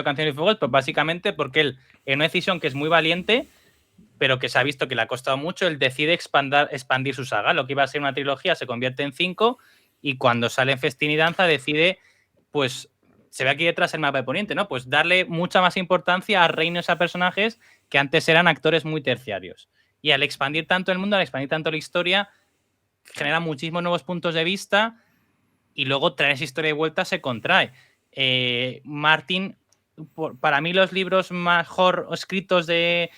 B: Canciones y Fuegos, pues básicamente porque él, en una decisión que es muy valiente, pero que se ha visto que le ha costado mucho, él decide expandir su saga. Lo que iba a ser una trilogía se convierte en 5, y cuando sale en Festín y Danza decide, pues, se ve aquí detrás el mapa de Poniente, ¿no? Pues darle mucha más importancia a reinos, a personajes que antes eran actores muy terciarios. Y al expandir tanto el mundo, al expandir tanto la historia, genera muchísimos nuevos puntos de vista, y luego traer esa historia de vuelta se contrae. Martin, para mí los libros mejor escritos de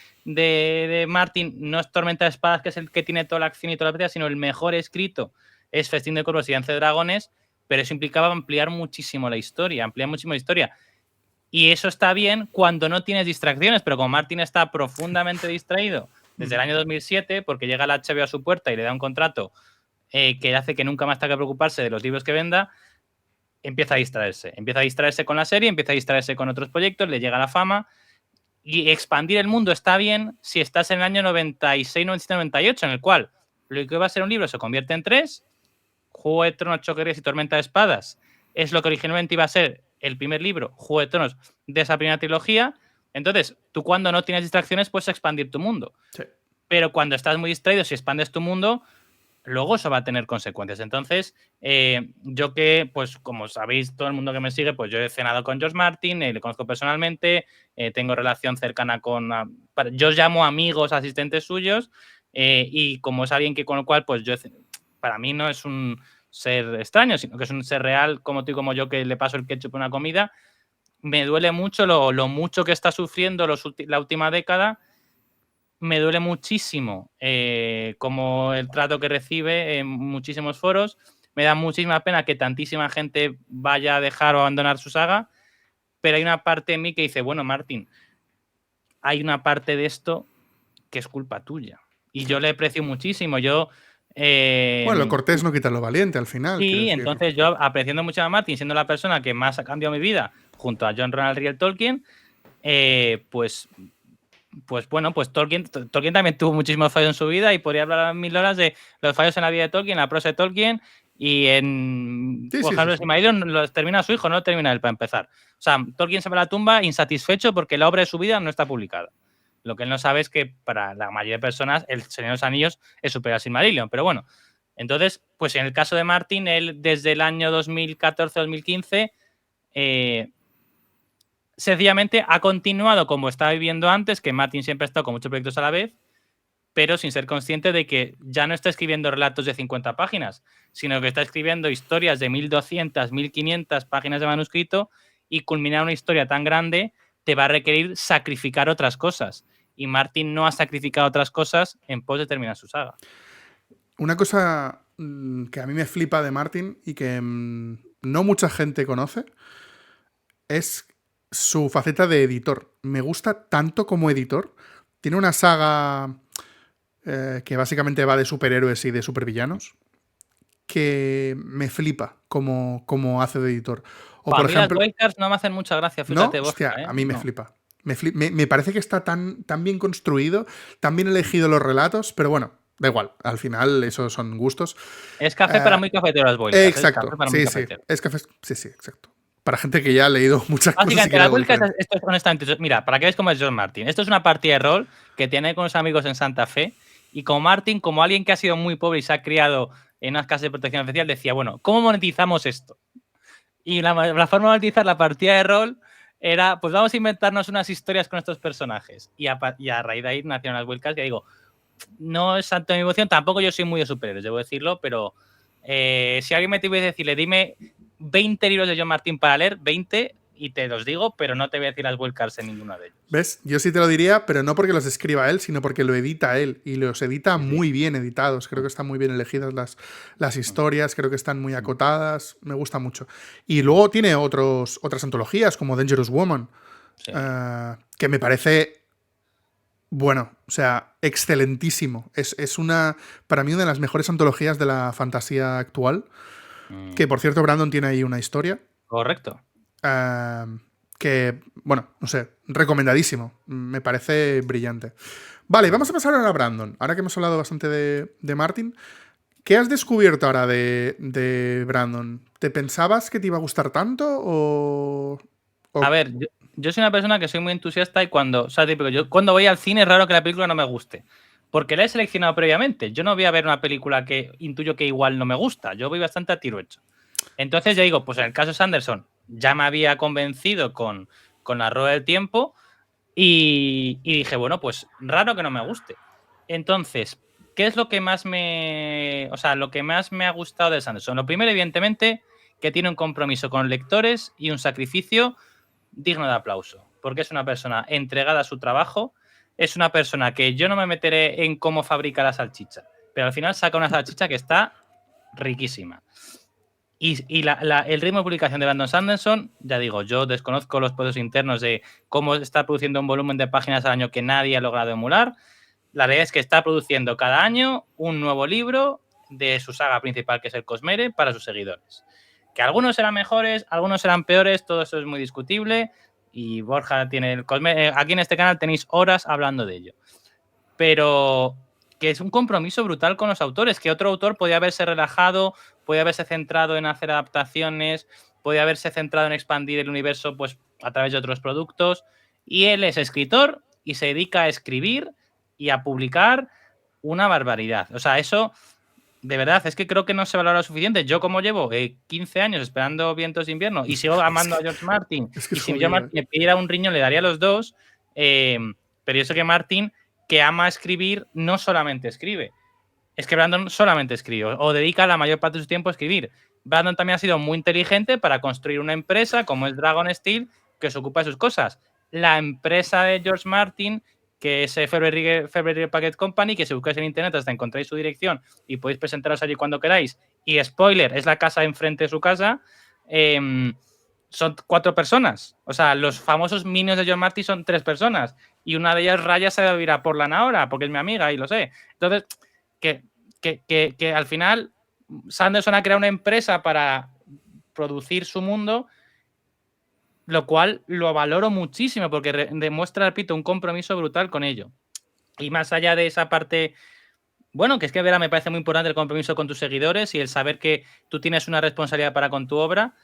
B: Martin no es Tormenta de Espadas, que es el que tiene toda la acción y toda la pelea, sino el mejor escrito es Festín de Corvos y Danza de Dragones, pero eso implicaba ampliar muchísimo la historia, y eso está bien cuando no tienes distracciones, pero como Martin está profundamente distraído desde el año 2007, porque llega la HBO a su puerta y le da un contrato que hace que nunca más tenga que preocuparse de los libros que venda, empieza a distraerse con la serie, empieza a distraerse con otros proyectos, le llega la fama. Y expandir el mundo está bien si estás en el año 96, 97, 98, en el cual lo que iba a ser un libro se convierte en 3, Juego de Tronos, Choquerías y Tormenta de Espadas es lo que originalmente iba a ser el primer libro, Juego de Tronos, de esa primera trilogía. Entonces, tú cuando no tienes distracciones puedes expandir tu mundo.
A: Sí.
B: Pero cuando estás muy distraído, si expandes tu mundo, luego eso va a tener consecuencias. Entonces, yo que, pues como sabéis, todo el mundo que me sigue, pues yo he cenado con George Martin, le conozco personalmente, tengo relación cercana yo os llamo amigos, asistentes suyos, y como es alguien con el cual, pues para mí no es un ser extraño, sino que es un ser real, como tú y como yo, que le paso el ketchup a una comida. Me duele mucho lo mucho que está sufriendo la última década. Me duele muchísimo como el trato que recibe en muchísimos foros. Me da muchísima pena que tantísima gente vaya a dejar o abandonar su saga, pero hay una parte en mí que dice, bueno, Martin, hay una parte de esto que es culpa tuya. Y yo le aprecio muchísimo. Yo...
A: Bueno, lo cortés no quita lo valiente al final.
B: Sí, entonces yo apreciando mucho a Martin, siendo la persona que más ha cambiado mi vida, junto a John Ronald Reuel Tolkien, pues bueno, pues Tolkien también tuvo muchísimos fallos en su vida y podría hablar 1000 horas de los fallos en la vida de Tolkien, la prosa de Tolkien y por ejemplo, el Silmarillion los termina su hijo, no lo termina él para empezar. O sea, Tolkien se va a la tumba insatisfecho porque la obra de su vida no está publicada. Lo que él no sabe es que para la mayoría de personas el Señor de los Anillos es superior al Silmarillion, pero bueno. Entonces, pues en el caso de Martin, él desde el año 2014-2015 sencillamente ha continuado como estaba viviendo antes, que Martin siempre ha estado con muchos proyectos a la vez, pero sin ser consciente de que ya no está escribiendo relatos de 50 páginas, sino que está escribiendo historias de 1200, 1500 páginas de manuscrito, y culminar una historia tan grande te va a requerir sacrificar otras cosas. Y Martin no ha sacrificado otras cosas en pos de terminar su saga.
A: Una cosa que a mí me flipa de Martin y que no mucha gente conoce es su faceta de editor. Me gusta tanto como editor. Tiene una saga que básicamente va de superhéroes y de supervillanos que me flipa como hace de editor. O
B: por
A: ejemplo,
B: las wildcards no me hacen mucha gracia, fíjate.
A: ¿no?
B: Borja,
A: Hostia, a mí me flipa. Me parece que está tan bien construido, tan bien elegido los relatos, pero bueno, da igual, al final esos son gustos.
B: Es café para muy cafetero las wildcards.
A: Exacto, es café, sí, exacto. Para gente que ya ha leído muchas cosas.
B: Básicamente, las wildcards, esto es honestamente, mira, para que veáis cómo es John Martin. Esto es una partida de rol que tiene con sus amigos en Santa Fe, y como Martin, como alguien que ha sido muy pobre y se ha criado en unas casas de protección especial, decía, bueno, ¿cómo monetizamos esto? Y la forma de monetizar la partida de rol era, pues vamos a inventarnos unas historias con estos personajes. Y a raíz de ahí nacieron las wildcards, que digo, no es tanto mi emoción, tampoco yo soy muy de superhéroes, debo decirlo, pero si alguien me tuviese que decirle, dime 20 libros de John Martin para leer, 20, y te los digo, pero no te voy a decir las wildcards en ninguno de ellos.
A: ¿Ves? Yo sí te lo diría, pero no porque los escriba él, sino porque lo edita él, y los edita muy bien editados. Creo que están muy bien elegidas las historias, creo que están muy acotadas, me gusta mucho. Y luego tiene otras antologías, como Dangerous Woman, que me parece... Bueno, o sea, excelentísimo. Es para mí, una de las mejores antologías de la fantasía actual. Que, por cierto, Brandon tiene ahí una historia.
B: Correcto.
A: Que, bueno, no sé, recomendadísimo. Me parece brillante. Vale, vamos a pasar ahora a Brandon. Ahora que hemos hablado bastante de Martin, ¿qué has descubierto ahora de Brandon? ¿Te pensabas que te iba a gustar tanto o...?
B: A ver, yo soy una persona que soy muy entusiasta y cuando voy al cine es raro que la película no me guste. Porque la he seleccionado previamente. Yo no voy a ver una película que intuyo que igual no me gusta. Yo voy bastante a tiro hecho. Entonces yo digo, pues en el caso de Sanderson ya me había convencido con La Rueda del Tiempo y dije, bueno, pues raro que no me guste. Entonces, ¿qué es lo que más lo que más me ha gustado de Sanderson? Lo primero, evidentemente, que tiene un compromiso con lectores y un sacrificio digno de aplauso, porque es una persona entregada a su trabajo, es una persona que yo no me meteré en cómo fabrica la salchicha, pero al final saca una salchicha que está riquísima. Y el ritmo de publicación de Brandon Sanderson, ya digo, yo desconozco los procesos internos de cómo está produciendo un volumen de páginas al año que nadie ha logrado emular. La realidad es que está produciendo cada año un nuevo libro de su saga principal, que es el Cosmere, para sus seguidores. Que algunos serán mejores, algunos serán peores, todo eso es muy discutible. Y Borja tiene el Cosmere. Aquí en este canal tenéis horas hablando de ello. Pero que es un compromiso brutal con los autores, que otro autor podía haberse relajado, podía haberse centrado en hacer adaptaciones, podía haberse centrado en expandir el universo pues a través de otros productos. Y él es escritor y se dedica a escribir y a publicar una barbaridad. O sea, eso... De verdad, es que creo que no se valora lo suficiente. Yo, como llevo 15 años esperando Vientos de Invierno y sigo amando a George Martin, y si George Martin me pidiera un riñón le daría los dos, pero yo sé que Martin, que ama escribir, no solamente escribe. Es que Brandon solamente escribe o dedica la mayor parte de su tiempo a escribir. Brandon también ha sido muy inteligente para construir una empresa como es Dragon Steel, que se ocupa de sus cosas. La empresa de George Martin, que es February Packet Company, que si buscáis en internet hasta encontráis su dirección y podéis presentaros allí cuando queráis. Y spoiler, es la casa enfrente de su casa. Son 4 personas. O sea, los famosos minions de John Martin son 3 personas. y una de ellas Raya se debe ir a Portland ahora, porque es mi amiga y lo sé. Entonces, que al final Sanderson ha creado una empresa para producir su mundo, lo cual lo valoro muchísimo porque demuestra, repito, un compromiso brutal con ello. Y más allá de esa parte, bueno, que es que verá, me parece muy importante el compromiso con tus seguidores y el saber que tú tienes una responsabilidad para con tu obra.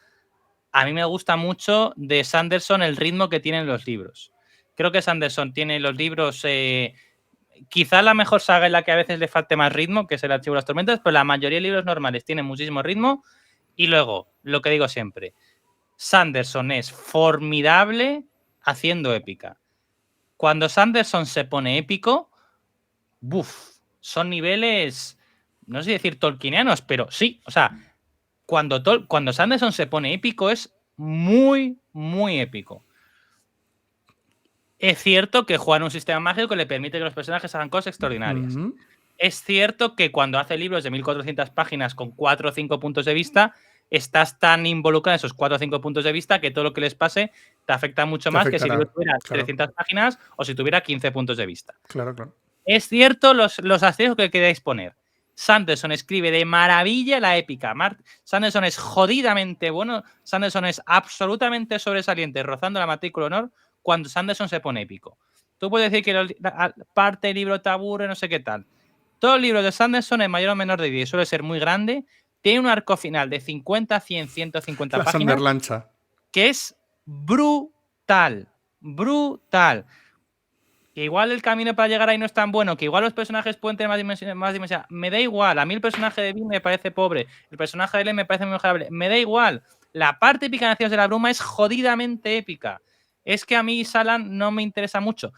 B: A mí me gusta mucho de Sanderson el ritmo que tienen los libros. Creo que Sanderson tiene los libros, quizá la mejor saga en la que a veces le falte más ritmo, que es el Archivo de las Tormentas, pero la mayoría de libros normales tienen muchísimo ritmo. Y luego, lo que digo siempre, Sanderson es formidable haciendo épica. Cuando Sanderson se pone épico, ¡buf! Son niveles, no sé si decir tolkienianos, pero sí, o sea, cuando Sanderson se pone épico es muy, muy épico. Es cierto que juega en un sistema mágico le permite que los personajes hagan cosas extraordinarias. Es cierto que cuando hace libros de 1400 páginas con 4 o 5 puntos de vista, estás tan involucrado en esos 4 o 5 puntos de vista que todo lo que les pase te afecta mucho más que si el libro tuviera 300 páginas o si tuviera 15 puntos de vista.
A: Claro, claro.
B: Es cierto los asteriscos que queráis poner. Sanderson escribe de maravilla la épica. Sanderson es jodidamente bueno. Sanderson es absolutamente sobresaliente, rozando la matrícula honor cuando Sanderson se pone épico. Tú puedes decir que parte del libro te aburre, no sé qué tal. Todos los libros de Sanderson, en mayor o menor de 10, suele ser muy grande. Tiene un arco final de 50, 100, 150
A: la
B: páginas.
A: Sanderlancha.
B: Que es brutal. Brutal. Que igual el camino para llegar ahí no es tan bueno, que igual los personajes pueden tener más dimensiones. Me da igual. A mí el personaje de Bill me parece pobre. El personaje de Ellen me parece muy mejorable. Me da igual. La parte épica de Nacidos de la Bruma es jodidamente épica. Es que a mí Salan no me interesa mucho.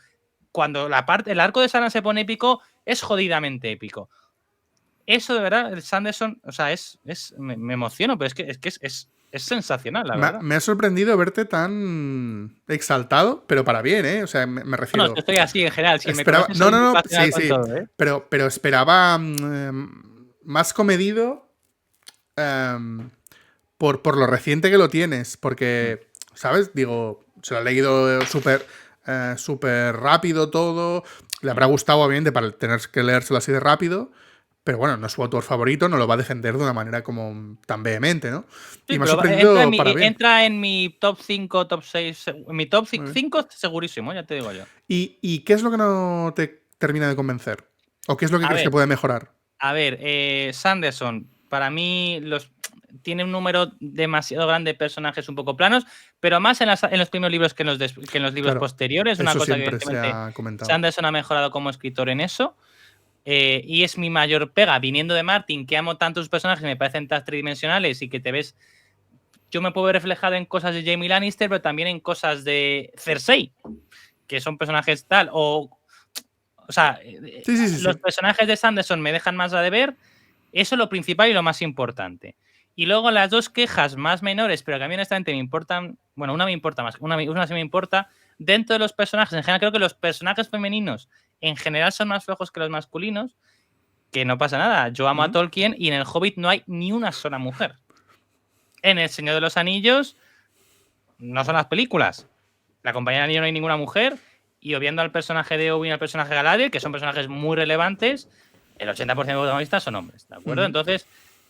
B: Cuando el arco de Salan se pone épico, es jodidamente épico. Eso de verdad, el Sanderson, o sea, me emociono, pero es que es sensacional, la verdad.
A: Me ha sorprendido verte tan exaltado, pero para bien, ¿eh? O sea, me refiero...
B: No, estoy así en general. Si
A: esperaba...
B: me
A: no, sí, sí.
B: todo, ¿eh?
A: Pero esperaba más comedido por lo reciente que lo tienes, porque, ¿sabes? Digo, se lo ha leído súper rápido todo, le habrá gustado, obviamente, para tener que leérselo así de rápido. Pero bueno, no es su autor favorito, no lo va a defender de una manera como tan vehemente, ¿no?
B: Sí,
A: y me ha sorprendido para bien.
B: Entra en mi top 5, top 6, en mi top 5 segurísimo, ya te digo yo.
A: ¿Y qué es lo que no te termina de convencer? ¿O qué es lo que crees que puede mejorar?
B: A ver, Sanderson, para mí tiene un número demasiado grande de personajes un poco planos, pero más en los primeros libros que en los libros posteriores. Una cosa que evidentemente Sanderson ha mejorado como escritor en eso. Y es mi mayor pega, viniendo de Martin, que amo tanto sus personajes, me parecen tan tridimensionales y que te ves... Yo me puedo ver reflejado en cosas de Jaime Lannister, pero también en cosas de Cersei, que son personajes tal, o sea, los personajes de Sanderson me dejan más a deber. Eso es lo principal y lo más importante. Y luego las dos quejas más menores, pero que a mí honestamente me importan, bueno, una me importa más, una sí me importa, dentro de los personajes, en general creo que los personajes femeninos en general son más flojos que los masculinos, que no pasa nada. Yo amo a Tolkien y en el Hobbit no hay ni una sola mujer. En El Señor de los Anillos no son las películas. La Compañía del Anillo no hay ninguna mujer y obviando al personaje de Owen y al personaje de Galadriel, que son personajes muy relevantes, el 80% de los protagonistas son hombres, ¿de acuerdo? Entonces,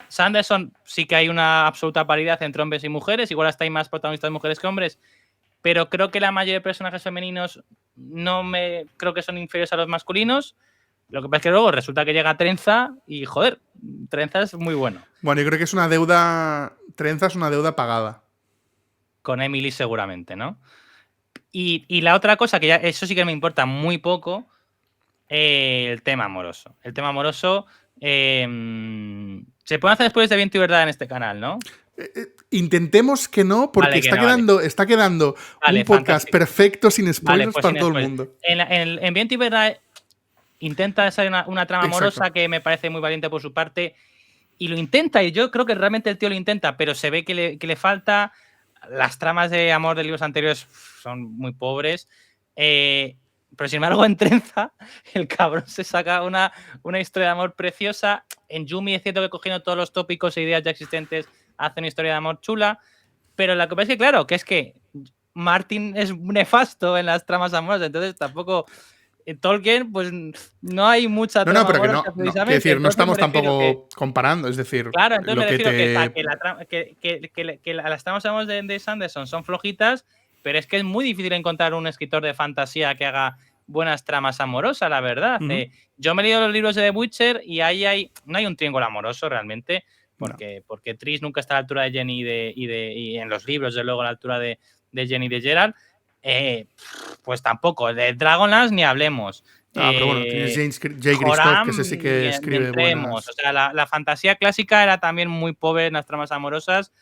B: Sanderson sí que hay una absoluta paridad entre hombres y mujeres, igual hasta hay más protagonistas mujeres que hombres, pero creo que la mayoría de personajes femeninos creo que son inferiores a los masculinos. Lo que pasa es que luego resulta que llega Trenza y, joder, Trenza es muy bueno.
A: Bueno, yo creo que es una deuda... Trenza es una deuda pagada.
B: Con Emily seguramente, ¿no? Y la otra cosa, que ya eso sí que me importa muy poco, el tema amoroso. El tema amoroso se puede hacer después de Viento y Verdad en este canal, ¿no?
A: Intentemos que no, porque está quedando un podcast perfecto sin spoilers para todo el mundo.
B: En Viento y Verdad intenta hacer una trama amorosa que me parece muy valiente por su parte y lo intenta, y yo creo que realmente el tío lo intenta, pero se ve que le falta. Las tramas de amor de libros anteriores son muy pobres, pero sin embargo en Trenza el cabrón se saca una historia de amor preciosa. En Yumi es cierto que cogiendo todos los tópicos e ideas ya existentes hace una historia de amor chula, pero la que pasa es que claro, que es que Martin es nefasto en las tramas amorosas, entonces tampoco... En Tolkien, pues no hay mucha
A: No,
B: trama
A: pero que
B: amorosa
A: no, quiero
B: precisamente.
A: decir, no
B: Entonces
A: estamos
B: me refiero que...
A: tampoco comparando, es decir,
B: Claro, entonces
A: lo
B: me
A: que
B: refiero que,
A: te...
B: que las tramas amorosas de Sanderson son flojitas, pero es que es muy difícil encontrar un escritor de fantasía que haga buenas tramas amorosas, la verdad. Yo me he leído los libros de The Witcher y ahí no hay un triángulo amoroso realmente, porque Triss nunca está a la altura de Jenny y en los libros, desde luego, a la altura de Jenny y de Geralt. Pues tampoco. De Dragonlance ni hablemos.
A: pero bueno, tienes Jay Kristoff, que ese sí que
B: Ni
A: escribe
B: entremos.
A: buenas...
B: O sea, la fantasía clásica era también muy pobre en las tramas amorosas.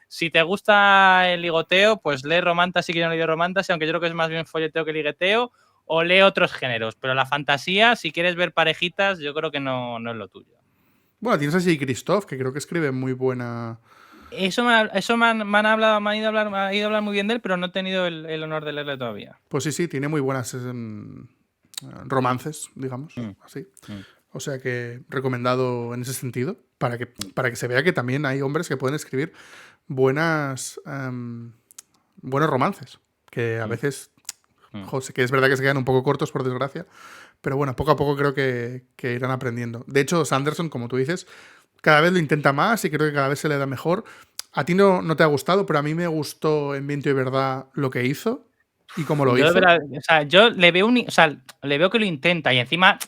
B: Si te gusta el ligoteo, pues lee Romantasy, que yo no he leído Romantasy, aunque yo creo que es más bien folleteo que ligueteo, o lee otros géneros. Pero la fantasía, si quieres ver parejitas, yo creo que no es lo tuyo.
A: Bueno, tienes a Jay Kristoff, que creo que escribe muy buena...
B: Eso me han ido a hablar muy bien de él, pero no he tenido el honor de leerle todavía.
A: Pues sí, tiene muy buenas romances, digamos, así. O sea que recomendado en ese sentido, para que se vea que también hay hombres que pueden escribir buenos romances, que a veces, sé que es verdad que se quedan un poco cortos, por desgracia, pero bueno, poco a poco creo que irán aprendiendo. De hecho, Sanderson, como tú dices, cada vez lo intenta más y creo que cada vez se le da mejor. A ti no te ha gustado, pero a mí me gustó en Viento y Verdad lo que hizo y cómo lo hizo.
B: Yo le veo le veo que lo intenta y encima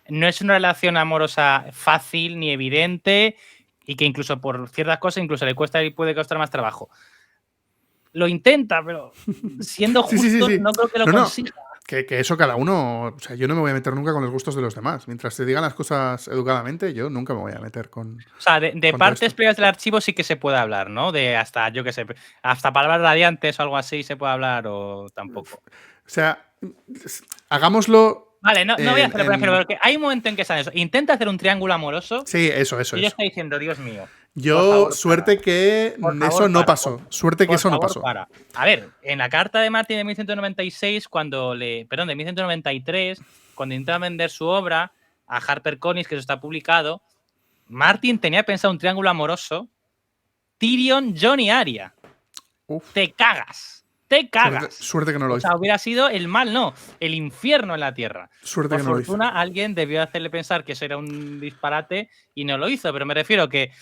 B: no es una relación amorosa fácil ni evidente y que incluso por ciertas cosas incluso le cuesta y puede costar más trabajo. Lo intenta, pero siendo justo,
A: sí.
B: no creo que lo consiga.
A: Que eso cada uno... O sea, yo no me voy a meter nunca con los gustos de los demás. Mientras te digan las cosas educadamente, yo nunca me voy a meter con...
B: O sea, de partes previas del archivo sí que se puede hablar, ¿no? De hasta, yo qué sé, hasta palabras radiantes o algo así se puede hablar o tampoco.
A: O sea, hagámoslo...
B: Vale, no voy a hacerlo, pero porque hay un momento en que sale eso. Intenta hacer un triángulo amoroso.
A: Sí, eso.
B: Y yo estoy diciendo, Dios mío.
A: Yo,
B: favor,
A: suerte que eso no pasó. Suerte que eso no pasó.
B: A ver, en la carta de Martin de 1196, de 1193, cuando intenta vender su obra a HarperCollins, que eso está publicado, Martin tenía pensado un triángulo amoroso Tyrion, Jon y Arya.
A: Uf.
B: Te cagas.
A: Suerte que no lo hizo.
B: O sea, hubiera sido el mal, no, el infierno en la tierra.
A: Suerte
B: Por
A: que no lo hizo.
B: fortuna, alguien debió hacerle pensar que eso era un disparate y no lo hizo, pero me refiero que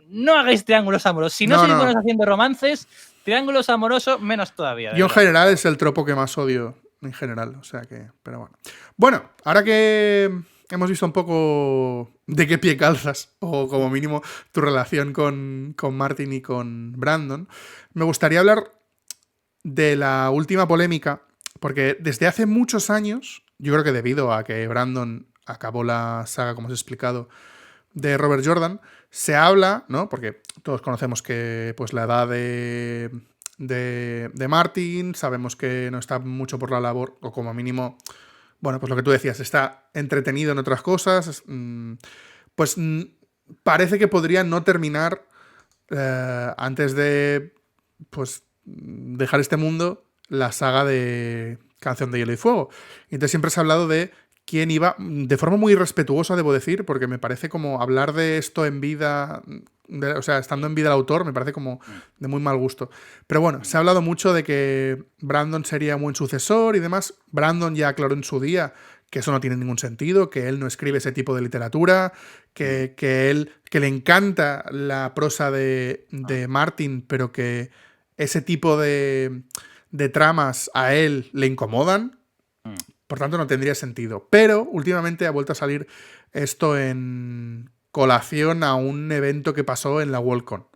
B: no hagáis triángulos amorosos. Si no sois buenos haciendo romances, triángulos amorosos, menos todavía.
A: Yo en general es el tropo que más odio, en general, o sea que, pero bueno. Bueno, ahora que hemos visto un poco de qué pie calzas, o como mínimo tu relación con Martin y con Brandon, me gustaría hablar de la última polémica, porque desde hace muchos años, yo creo que debido a que Brandon acabó la saga, como os he explicado, de Robert Jordan, se habla, ¿no? Porque todos conocemos que pues la edad de Martin, sabemos que no está mucho por la labor, o como mínimo, bueno, pues lo que tú decías, está entretenido en otras cosas, pues parece que podría no terminar antes de pues dejar este mundo la saga de Canción de Hielo y Fuego. Y entonces siempre se ha hablado de quién iba, de forma muy respetuosa, debo decir, porque me parece como hablar de esto en vida, o sea, estando en vida el autor, me parece como de muy mal gusto. Pero bueno, se ha hablado mucho de que Brandon sería un buen sucesor y demás. Brandon ya aclaró en su día que eso no tiene ningún sentido, que él no escribe ese tipo de literatura, que le encanta la prosa de Martin, pero que ese tipo de tramas a él le incomodan. Por tanto, no tendría sentido. Pero últimamente ha vuelto a salir esto en colación a un evento que pasó en la Worldcon.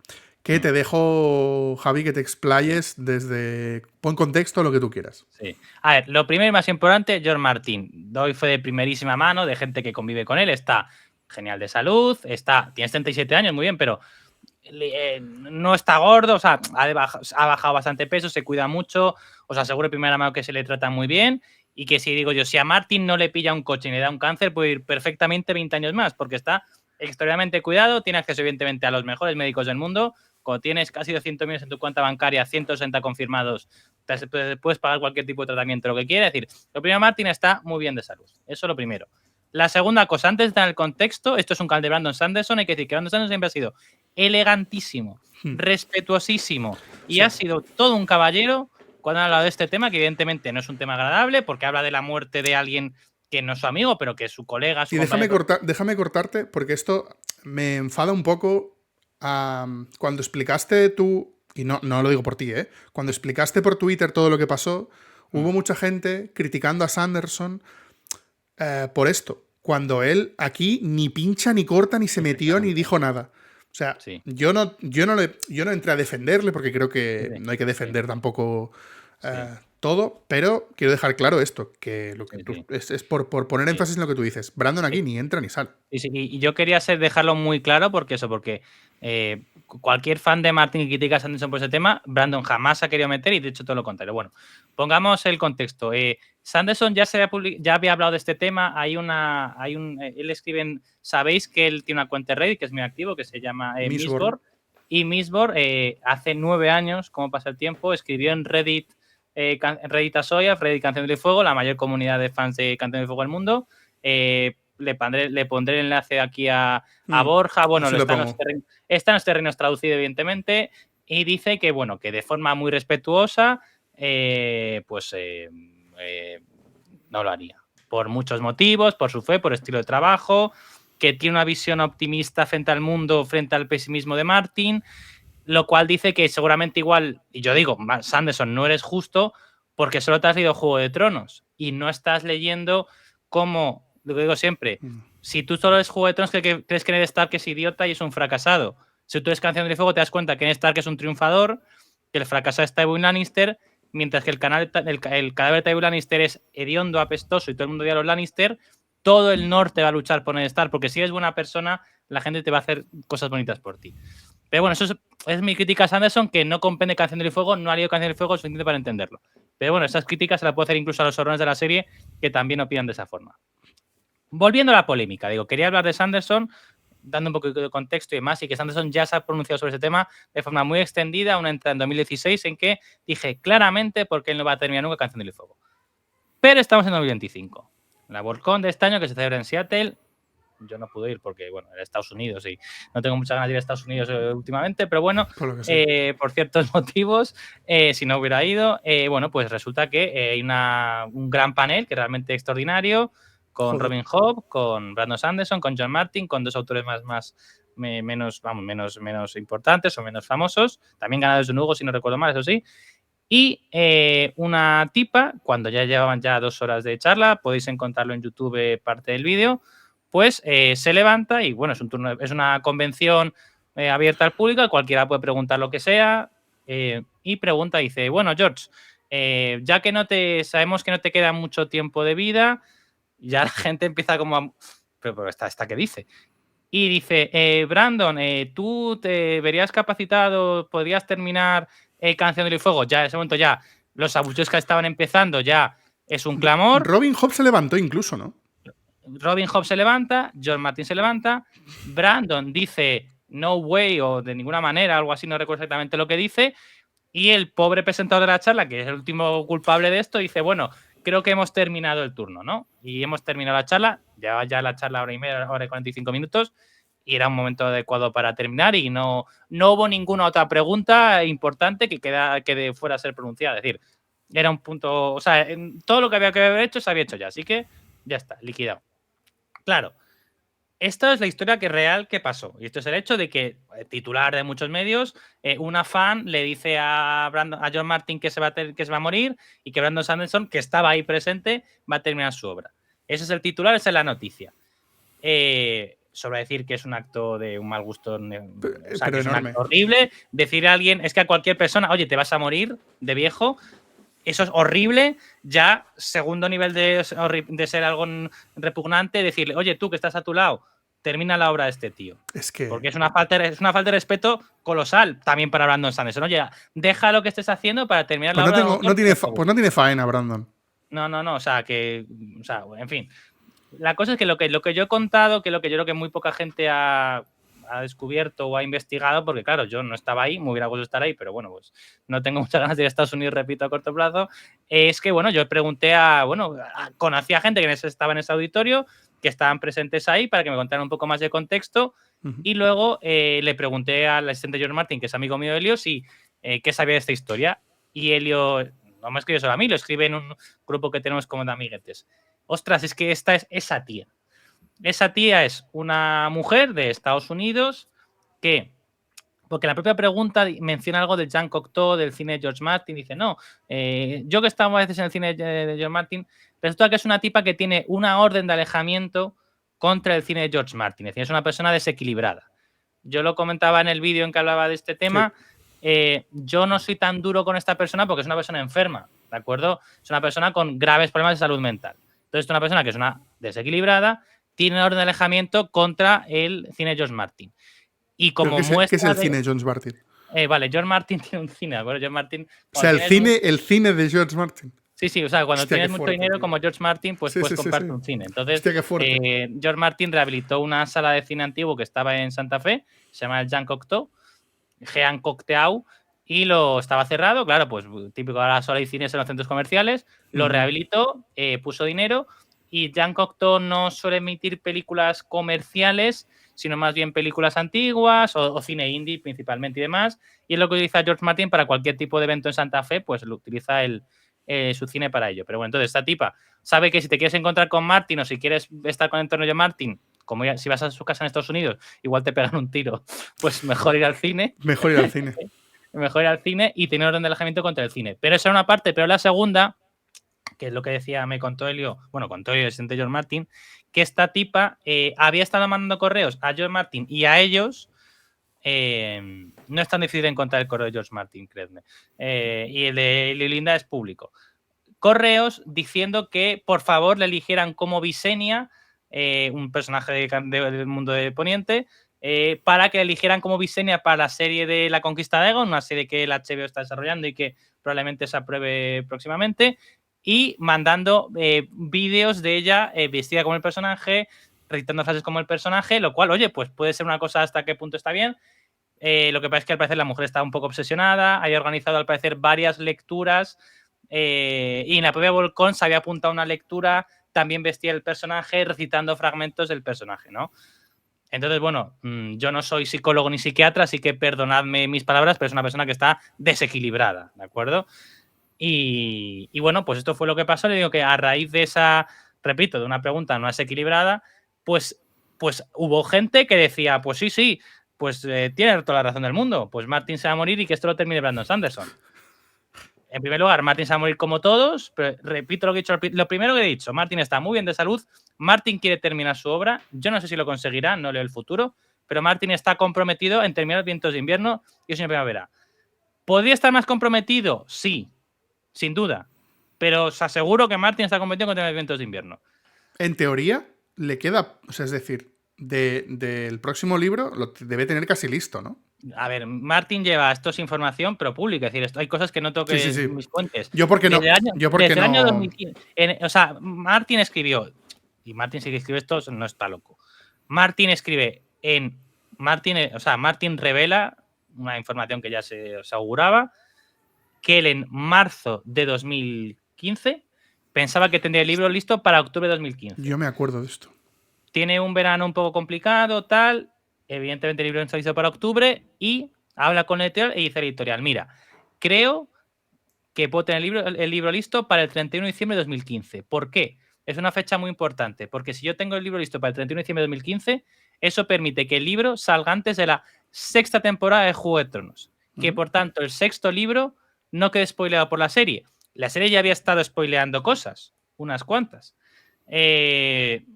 A: Que te dejo, Javi, que te explayes desde... Pon contexto lo que tú quieras.
B: Sí. A ver, lo primero y más importante, George Martin. Doy fue de primerísima mano, de gente que convive con él. Está genial de salud, tiene 77 años, muy bien, pero no está gordo, o sea, ha bajado bastante peso, se cuida mucho. Os aseguro de primera mano que se le trata muy bien. Y que si a Martin no le pilla un coche y le da un cáncer, puede ir perfectamente 20 años más, porque está extremadamente cuidado, tiene acceso evidentemente a los mejores médicos del mundo. Cuando tienes casi 200 millones en tu cuenta bancaria, 160 confirmados, puedes pagar cualquier tipo de tratamiento, lo que quiera. Es decir, lo primero, Martin está muy bien de salud. Eso es lo primero. La segunda cosa, antes de estar en el contexto, esto es un canal de Brandon Sanderson, hay que decir que Brandon Sanderson siempre ha sido elegantísimo, respetuosísimo y ha sido todo un caballero cuando han hablado de este tema, que evidentemente no es un tema agradable, porque habla de la muerte de alguien que no es su amigo, pero que es su colega, su
A: Y
B: compañero.
A: déjame cortarte, porque esto me enfada un poco. Cuando explicaste tú, y no lo digo por ti, cuando explicaste por Twitter todo lo que pasó, hubo mucha gente criticando a Sanderson por esto. Cuando él aquí ni pincha, ni corta, ni se metió, ni dijo nada. O sea,
B: Sí.
A: yo no entré a defenderle, porque creo que no hay que defender tampoco todo, pero quiero dejar claro esto, que lo que es por poner énfasis en lo que tú dices. Brandon aquí ni entra ni sale.
B: Y yo quería dejarlo muy claro porque cualquier fan de Martin que critica a Sanderson por ese tema, Brandon jamás se ha querido meter y de hecho todo lo contrario. Bueno, pongamos el contexto. Sanderson ya había hablado de este tema. Él escribe sabéis que él tiene una cuenta de Reddit que es muy activo, que se llama Mistborn. Y Mistborn hace 9 años, como pasa el tiempo, escribió en Reddit Reddit Asoya, Reddit Canción de Fuego, la mayor comunidad de fans de Canción de Fuego del mundo. Le pondré el enlace aquí a Borja. Bueno, está en los terrenos traducido, evidentemente. Y dice que, bueno, que de forma muy respetuosa, no lo haría. Por muchos motivos, por su fe, por estilo de trabajo, que tiene una visión optimista frente al mundo, frente al pesimismo de Martin, lo cual dice que seguramente igual, y yo digo, Sanderson, no eres justo porque solo te has leído Juego de Tronos y no estás leyendo como, lo que digo siempre, si tú solo eres Juego de Tronos, crees que Ned Stark es idiota y es un fracasado. Si tú eres Canción de Fuego, te das cuenta que Ned Stark es un triunfador, que el fracasado es Tywin Lannister, mientras que el cadáver de Tywin Lannister es hediondo, apestoso y todo el mundo odia a los Lannister. Todo el norte va a luchar por Ned Stark, porque si eres buena persona, la gente te va a hacer cosas bonitas por ti. Pero bueno, eso es mi crítica a Sanderson, que no comprende Canción del Fuego, no ha leído Canción del Fuego suficiente para entenderlo. Pero bueno, esas críticas se las puedo hacer incluso a los showrunners de la serie, que también opinan de esa forma. Volviendo a la polémica, quería hablar de Sanderson, dando un poquito de contexto y demás, y que Sanderson ya se ha pronunciado sobre ese tema de forma muy extendida, una entrada en 2016 en que dije claramente por qué él no va a terminar nunca Canción del Fuego. Pero estamos en 2025. La Worldcon de este año, que se celebra en Seattle, yo no pude ir porque, bueno, era Estados Unidos y no tengo muchas ganas de ir a Estados Unidos últimamente, pero bueno, por ciertos motivos, si no hubiera ido, bueno, pues resulta que hay un gran panel que es realmente extraordinario, con Robin Hobb, con Brandon Sanderson, con John Martin, con 2 autores menos importantes o menos famosos, también ganadores de un Hugo, si no recuerdo mal, eso sí. Y una tipa, cuando ya llevaban 2 horas de charla, podéis encontrarlo en YouTube, parte del vídeo, pues se levanta y, bueno, es una convención abierta al público, cualquiera puede preguntar lo que sea, y pregunta, dice, bueno, George, ya que sabemos que no te queda mucho tiempo de vida, ya la gente empieza como a... Pero ¿esta qué dice? Y dice, Brandon, ¿tú te verías capacitado, podrías terminar Canción del Fuego? Ya en ese momento ya los abucheos que estaban empezando ya es un clamor.
A: Robin Hobb se levantó incluso, ¿no?
B: Robin Hobb se levanta, John Martin se levanta, Brandon dice no way o de ninguna manera, algo así, no recuerdo exactamente lo que dice, y el pobre presentador de la charla, que es el último culpable de esto, dice, bueno, creo que hemos terminado el turno, ¿no? Y hemos terminado la charla, ya la charla hora y media, hora y 45 minutos, y era un momento adecuado para terminar y no hubo ninguna otra pregunta importante que fuera a ser pronunciada. Es decir, era un punto, o sea, todo lo que había que haber hecho se había hecho ya, así que ya está, liquidado. Claro, esta es la historia real que pasó. Y esto es el hecho de que, titular de muchos medios, una fan le dice a John Martin que se va a morir y que Brandon Sanderson, que estaba ahí presente, va a terminar su obra. Ese es el titular, esa es la noticia. Sobre decir que es un acto de un mal gusto, o sea, que es un acto horrible. Decir a alguien, es que a cualquier persona, oye, te vas a morir de viejo, eso es horrible. Ya, segundo nivel de ser algo repugnante, decirle, oye, tú que estás a tu lado, termina la obra de este tío.
A: Es que...
B: Porque es una falta de respeto colosal también para Brandon Sanderson. Oye, deja lo que estés haciendo para terminar la obra.
A: Pues no tiene faena, Brandon.
B: No, o sea, en fin. La cosa es que lo que yo he contado, que lo que yo creo que muy poca gente ha descubierto o ha investigado, porque claro, yo no estaba ahí, me hubiera gustado estar ahí, pero bueno, pues no tengo muchas ganas de ir a Estados Unidos, repito, a corto plazo, es que, bueno, yo pregunté conocí a gente que estaba en ese auditorio, que estaban presentes ahí, para que me contaran un poco más de contexto, y luego le pregunté al asistente George Martin, que es amigo mío de Helio, si qué sabía de esta historia, y Helio no me escribe solo a mí, lo escribe en un grupo que tenemos como de amiguetes. Ostras, es que esta es esa tía. Esa tía es una mujer de Estados Unidos que, porque la propia pregunta menciona algo de Jean Cocteau, del cine de George Martin, dice, no, yo que he estado a veces en el cine de George Martin, resulta que es una tipa que tiene una orden de alejamiento contra el cine de George Martin, es decir, es una persona desequilibrada. Yo lo comentaba en el vídeo en que hablaba de este tema, yo no soy tan duro con esta persona porque es una persona enferma, ¿de acuerdo? Es una persona con graves problemas de salud mental. Entonces, es una persona que es una desequilibrada, tiene una orden de alejamiento contra el cine de George Martin. Y como muestra
A: ¿Qué es el cine de George Martin?
B: Vale, George Martin tiene un cine, ¿de acuerdo? George Martin,
A: o sea, el cine de George Martin.
B: Sí, o sea, cuando tienes mucho dinero, tío, como George Martin, pues puedes comprarte un cine. Entonces,
A: hostia, qué fuerte.
B: George Martin rehabilitó una sala de cine antiguo que estaba en Santa Fe, se llama el Jean Cocteau, y lo estaba cerrado, claro, pues típico, ahora solo hay cines en los centros comerciales, lo rehabilitó, puso dinero, y Jean Cocteau no suele emitir películas comerciales, sino más bien películas antiguas o cine indie principalmente y demás, y es lo que utiliza George Martin para cualquier tipo de evento en Santa Fe, pues lo utiliza su cine para ello. Pero bueno, entonces esta tipa sabe que si te quieres encontrar con Martin o si quieres estar con el entorno de Martin, como ya, si vas a su casa en Estados Unidos, igual te pegan un tiro, pues mejor ir al cine.
A: Mejor ir al cine.
B: Mejor ir al cine y tener orden de alejamiento contra el cine. Pero esa era una parte, pero la segunda, que es lo que decía, me contó Elio, bueno, contó Elio, el presidente George Martin, que esta tipa había estado mandando correos a George Martin y a ellos. No es tan difícil encontrar el correo de George Martin, creedme. Y el de Linda es público. Correos diciendo que por favor le eligieran como Visenya, un personaje del mundo de Poniente, para que eligieran como Visenya para la serie de La Conquista de Aegon, una serie que el HBO está desarrollando y que probablemente se apruebe próximamente, y mandando vídeos de ella vestida como el personaje, recitando frases como el personaje, lo cual, oye, pues puede ser una cosa hasta qué punto está bien. Lo que pasa es que al parecer la mujer está un poco obsesionada, había organizado al parecer varias lecturas y en la propia Volcón se había apuntado una lectura, también vestía el personaje recitando fragmentos del personaje, ¿no? Entonces, bueno, yo no soy psicólogo ni psiquiatra, así que perdonadme mis palabras, pero es una persona que está desequilibrada, ¿de acuerdo? Y bueno, pues esto fue lo que pasó. Le digo que a raíz de esa, repito, de una pregunta no desequilibrada, pues hubo gente que decía, pues sí, pues tiene toda la razón del mundo, pues Martin se va a morir y que esto lo termine Brandon Sanderson. En primer lugar, Martin se va a morir como todos, pero repito lo que he dicho. Lo primero que he dicho, Martin está muy bien de salud, Martin quiere terminar su obra, yo no sé si lo conseguirá, no leo el futuro, pero Martin está comprometido en terminar Vientos de Invierno y Sueño de Primavera. ¿Podría estar más comprometido? Sí, sin duda, pero os aseguro que Martin está comprometido con terminar Vientos de Invierno.
A: En teoría, le queda, o sea, es decir, del próximo libro lo debe tener casi listo, ¿no?
B: A ver, Martin lleva esto sin información, pero pública. Es decir, hay cosas que no toque
A: sí.
B: mis fuentes.
A: Yo porque no.
B: Desde el año 2015. O sea, Martin escribió, y Martin sí que escribe esto, no está loco. Martin escribe en. Martin revela una información que ya se auguraba, que él en marzo de 2015 pensaba que tendría el libro listo para octubre de 2015.
A: Yo me acuerdo de esto.
B: Tiene un verano un poco complicado, tal. Evidentemente el libro no está listo para octubre y habla con el editorial y dice el editorial, mira, creo que puedo tener el libro listo para el 31 de diciembre de 2015. ¿Por qué? Es una fecha muy importante, porque si yo tengo el libro listo para el 31 de diciembre de 2015, eso permite que el libro salga antes de la 6ª temporada de Juego de Tronos. Que por tanto el 6º libro no quede spoileado por la serie. La serie ya había estado spoileando cosas, unas cuantas.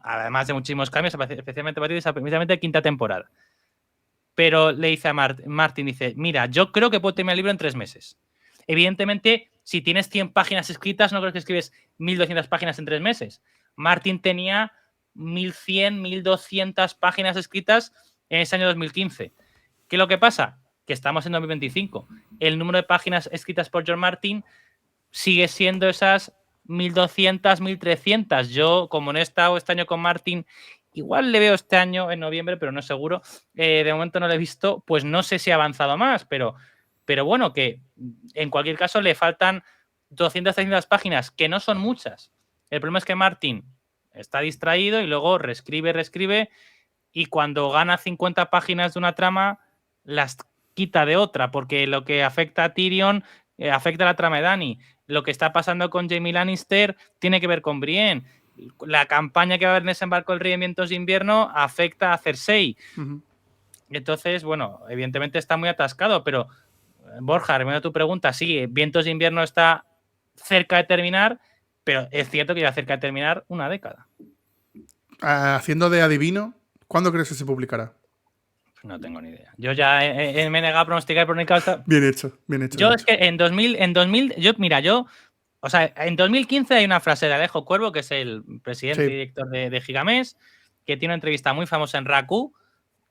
B: Además de muchísimos cambios, especialmente a partir de 5ª temporada. Pero le dice a Martin, dice, mira, yo creo que puedo terminar el libro en 3 meses. Evidentemente, si tienes 100 páginas escritas, no creo que escribes 1200 páginas en 3 meses. Martin tenía 1100, 1200 páginas escritas en ese año 2015. ¿Qué es lo que pasa? Que estamos en 2025. El número de páginas escritas por George Martin sigue siendo esas 1200, 1300. Yo, como no he estado este año con Martin, igual le veo este año en noviembre, pero no seguro. De momento no lo he visto, pues no sé si ha avanzado más, pero bueno, que en cualquier caso le faltan 200, 300 páginas, que no son muchas. El problema es que Martin está distraído y luego reescribe, y cuando gana 50 páginas de una trama, las quita de otra, porque lo que afecta a Tyrion afecta a la trama de Dany. lo que está pasando con Jaime Lannister tiene que ver con Brienne. La campaña que va a haber en ese barco del Rey en Vientos de Invierno afecta a Cersei. Entonces, bueno, evidentemente está muy atascado, pero Borja, respondiendo a tu pregunta, sí, Vientos de Invierno está cerca de terminar, pero es cierto que ya cerca de terminar una década.
A: Haciendo de adivino, ¿cuándo crees que se publicará?
B: No tengo ni idea. Yo ya me he negado a pronosticar por mi causa.
A: Bien hecho, bien hecho.
B: Yo es que en 2000, o sea, en 2015 hay una frase de Alejo Cuervo, que es el presidente y director de Gigamés, que tiene una entrevista muy famosa en Raku,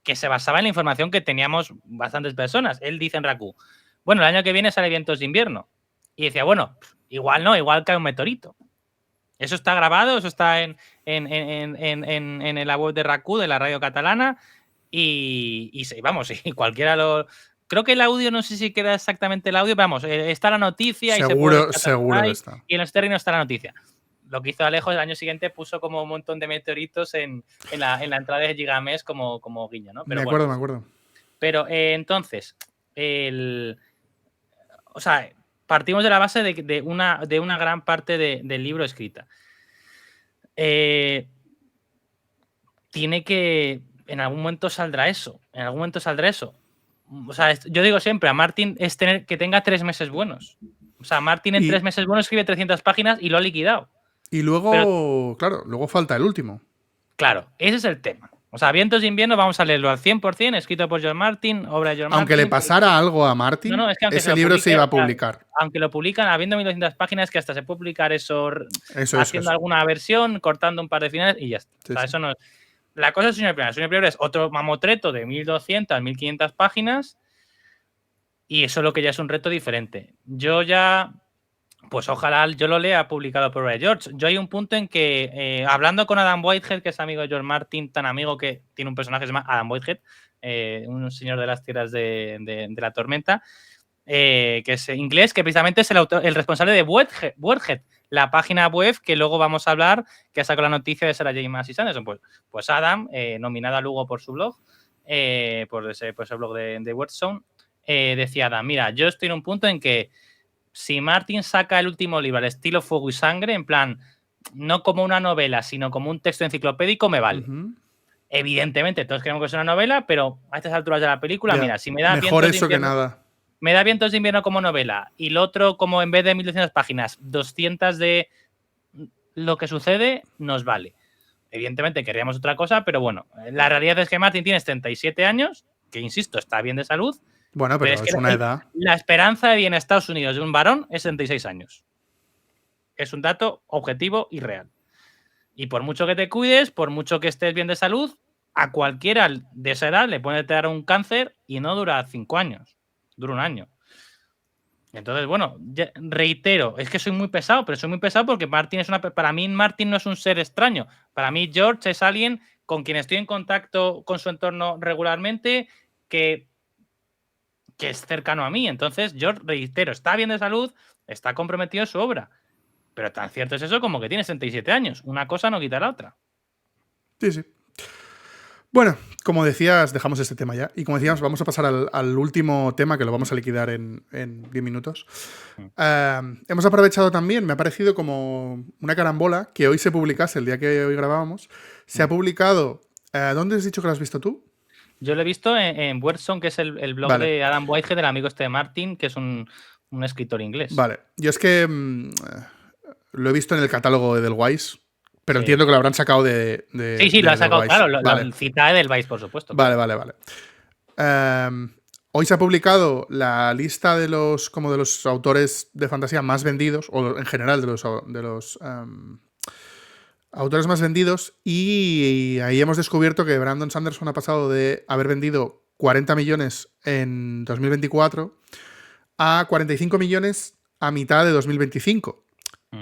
B: que se basaba en la información que teníamos bastantes personas. Él dice en Raku, bueno, el año que viene sale Vientos de Invierno. Y decía, bueno, igual no, igual cae un meteorito. Eso está grabado, eso está en la web de Raku, de la radio catalana, y vamos, y cualquiera lo... Creo que el audio, no sé si queda exactamente el audio, pero vamos, está la noticia
A: seguro,
B: y
A: seguro que está.
B: Y en los terrenos está la noticia. Lo que hizo Alejo el año siguiente puso como un montón de meteoritos en la entrada de Gigamés como guiño, ¿no? Pero
A: me acuerdo.
B: Pero entonces, o sea, partimos de la base de una gran parte del libro escrita. Tiene que... En algún momento saldrá eso. O sea, yo digo siempre, a Martin es tener que tenga 3 meses buenos. O sea, Martin en 3 meses buenos escribe 300 páginas y lo ha liquidado.
A: Y luego, claro, luego falta el último.
B: Claro, ese es el tema. O sea, Vientos de Invierno vamos a leerlo al 100%, escrito por George Martin, obra de George Martin.
A: Aunque le pasara algo a Martin, es que ese libro se iba a publicar.
B: Aunque lo publican, habiendo 1200 páginas, que hasta se puede publicar eso haciendo alguna versión, cortando un par de finales y ya está. Sí, o sea, eso no es... La cosa es Sueño de Primavera. Sueño de Primavera es otro mamotreto de 1200, 1500 páginas y eso es lo que ya es un reto diferente. Yo ya... Pues ojalá yo lo lea publicado por George. Yo hay un punto en que, hablando con Adam Whitehead, que es amigo de George Martin, tan amigo que tiene un personaje que se llama Adam Whitehead, un señor de las tierras de la tormenta, que es inglés, que precisamente es el responsable de Whitehead, la página web que luego vamos a hablar, que ha sacado la noticia de Sarah J. Maas y Sanderson. Pues Adam, nominada a Lugo por su blog, por ese blog de Wordzone, decía Adam, mira, yo estoy en un punto en que si Martin saca el último libro al estilo Fuego y Sangre, en plan, no como una novela, sino como un texto enciclopédico, me vale. Evidentemente, todos creemos que es una novela, pero a estas alturas de la película, mira, si me da
A: mejor eso que nada.
B: Me da Vientos de Invierno como novela y lo otro como en vez de 1200 páginas, 200 de lo que sucede, nos vale. Evidentemente queríamos otra cosa, pero bueno, la realidad es que Martin tiene 77 años, que insisto, está bien de salud.
A: Bueno, pero es una edad.
B: La esperanza de vida en Estados Unidos de un varón es 66 años. Es un dato objetivo y real. Y por mucho que te cuides, por mucho que estés bien de salud, a cualquiera de esa edad le puede dar un cáncer y no dura 5 años. Dura un año. Entonces, bueno, reitero, es que soy muy pesado, pero soy muy pesado porque Martin para mí Martin no es un ser extraño. Para mí George es alguien con quien estoy en contacto con su entorno regularmente, que es cercano a mí. Entonces, yo reitero, está bien de salud, está comprometido en su obra. Pero tan cierto es eso como que tiene 67 años. Una cosa no quita la otra.
A: Sí, sí. Bueno, como decías, dejamos este tema ya. Y como decíamos, vamos a pasar al último tema, que lo vamos a liquidar en 10 minutos. Hemos aprovechado también, me ha parecido como una carambola, que hoy se publicase, el día que hoy grabábamos. Se ha publicado... ¿Dónde has dicho que lo has visto tú?
B: Yo lo he visto en Wordzone, que es el blog de Adam Whitehead, del amigo este de Martin, que es un escritor inglés.
A: Vale. Yo es que lo he visto en el catálogo de Edelweiss, pero entiendo que lo habrán sacado de
B: sí, lo ha sacado, claro. La cita de Edelweiss, por supuesto.
A: Vale. Hoy se ha publicado la lista de los autores de fantasía más vendidos, o en general de los autores más vendidos, y ahí hemos descubierto que Brandon Sanderson ha pasado de haber vendido 40 millones en 2024 a 45 millones a mitad de 2025.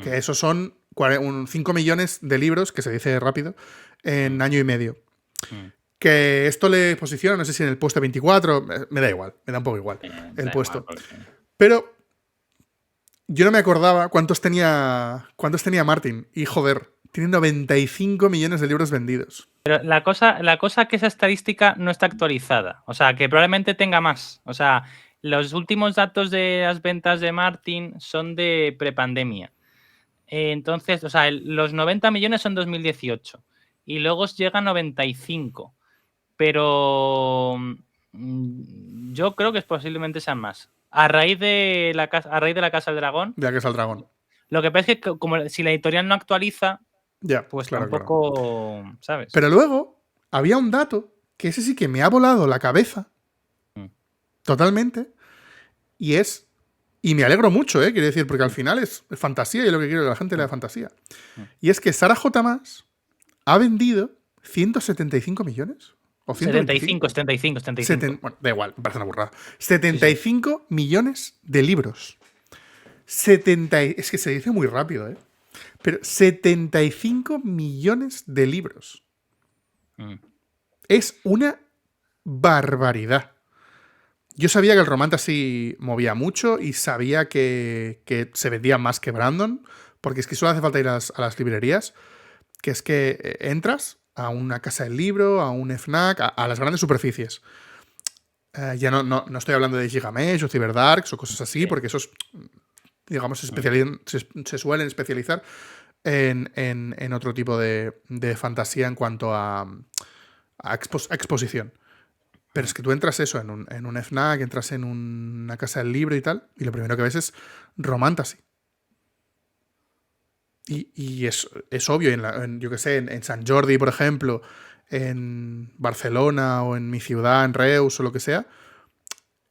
A: Que esos son 5 millones de libros, que se dice rápido, en año y medio. Que esto le posiciona, no sé si en el puesto 24, me da igual, me da un poco igual el puesto. Pero yo no me acordaba cuántos tenía Martin, y joder, tiene 95 millones de libros vendidos.
B: Pero la cosa es que esa estadística no está actualizada. O sea, que probablemente tenga más. O sea, los últimos datos de las ventas de Martin son de prepandemia. Entonces, o sea, los 90 millones son 2018 y luego llega a 95. Pero yo creo que posiblemente sean más. A raíz de la Casa del Dragón.
A: Ya que es el dragón.
B: Lo que pasa es que como si la editorial no actualiza,
A: Ya,
B: pues
A: claro,
B: tampoco,
A: claro.
B: ¿sabes?
A: Pero luego había un dato que ese sí que me ha volado la cabeza. Totalmente. Y me alegro mucho, quiero decir, porque al final es fantasía y lo que quiero que la gente lea fantasía. Y es que Sarah J. Maas ha vendido 175 millones. ¿O 125?
B: 75.
A: Bueno, da igual, me parece una burrada. 75 millones de libros. Es que se dice muy rápido, Pero 75 millones de libros. Es una barbaridad. Yo sabía que el Romantasy movía mucho y sabía que se vendía más que Brandon, porque es que solo hace falta ir a las librerías, que es que entras a una casa del libro, a un FNAC, a las grandes superficies. Ya no estoy hablando de Gigamesh o Cyberdarks o cosas así, porque esos, digamos, se suelen especializar en otro tipo de fantasía en cuanto a exposición. Pero es que tú entras eso en un FNAC, entras en una casa del libro y tal, y lo primero que ves es Romantasy. Y es obvio, yo que sé, en Sant Jordi, por ejemplo, en Barcelona o en mi ciudad, en Reus o lo que sea,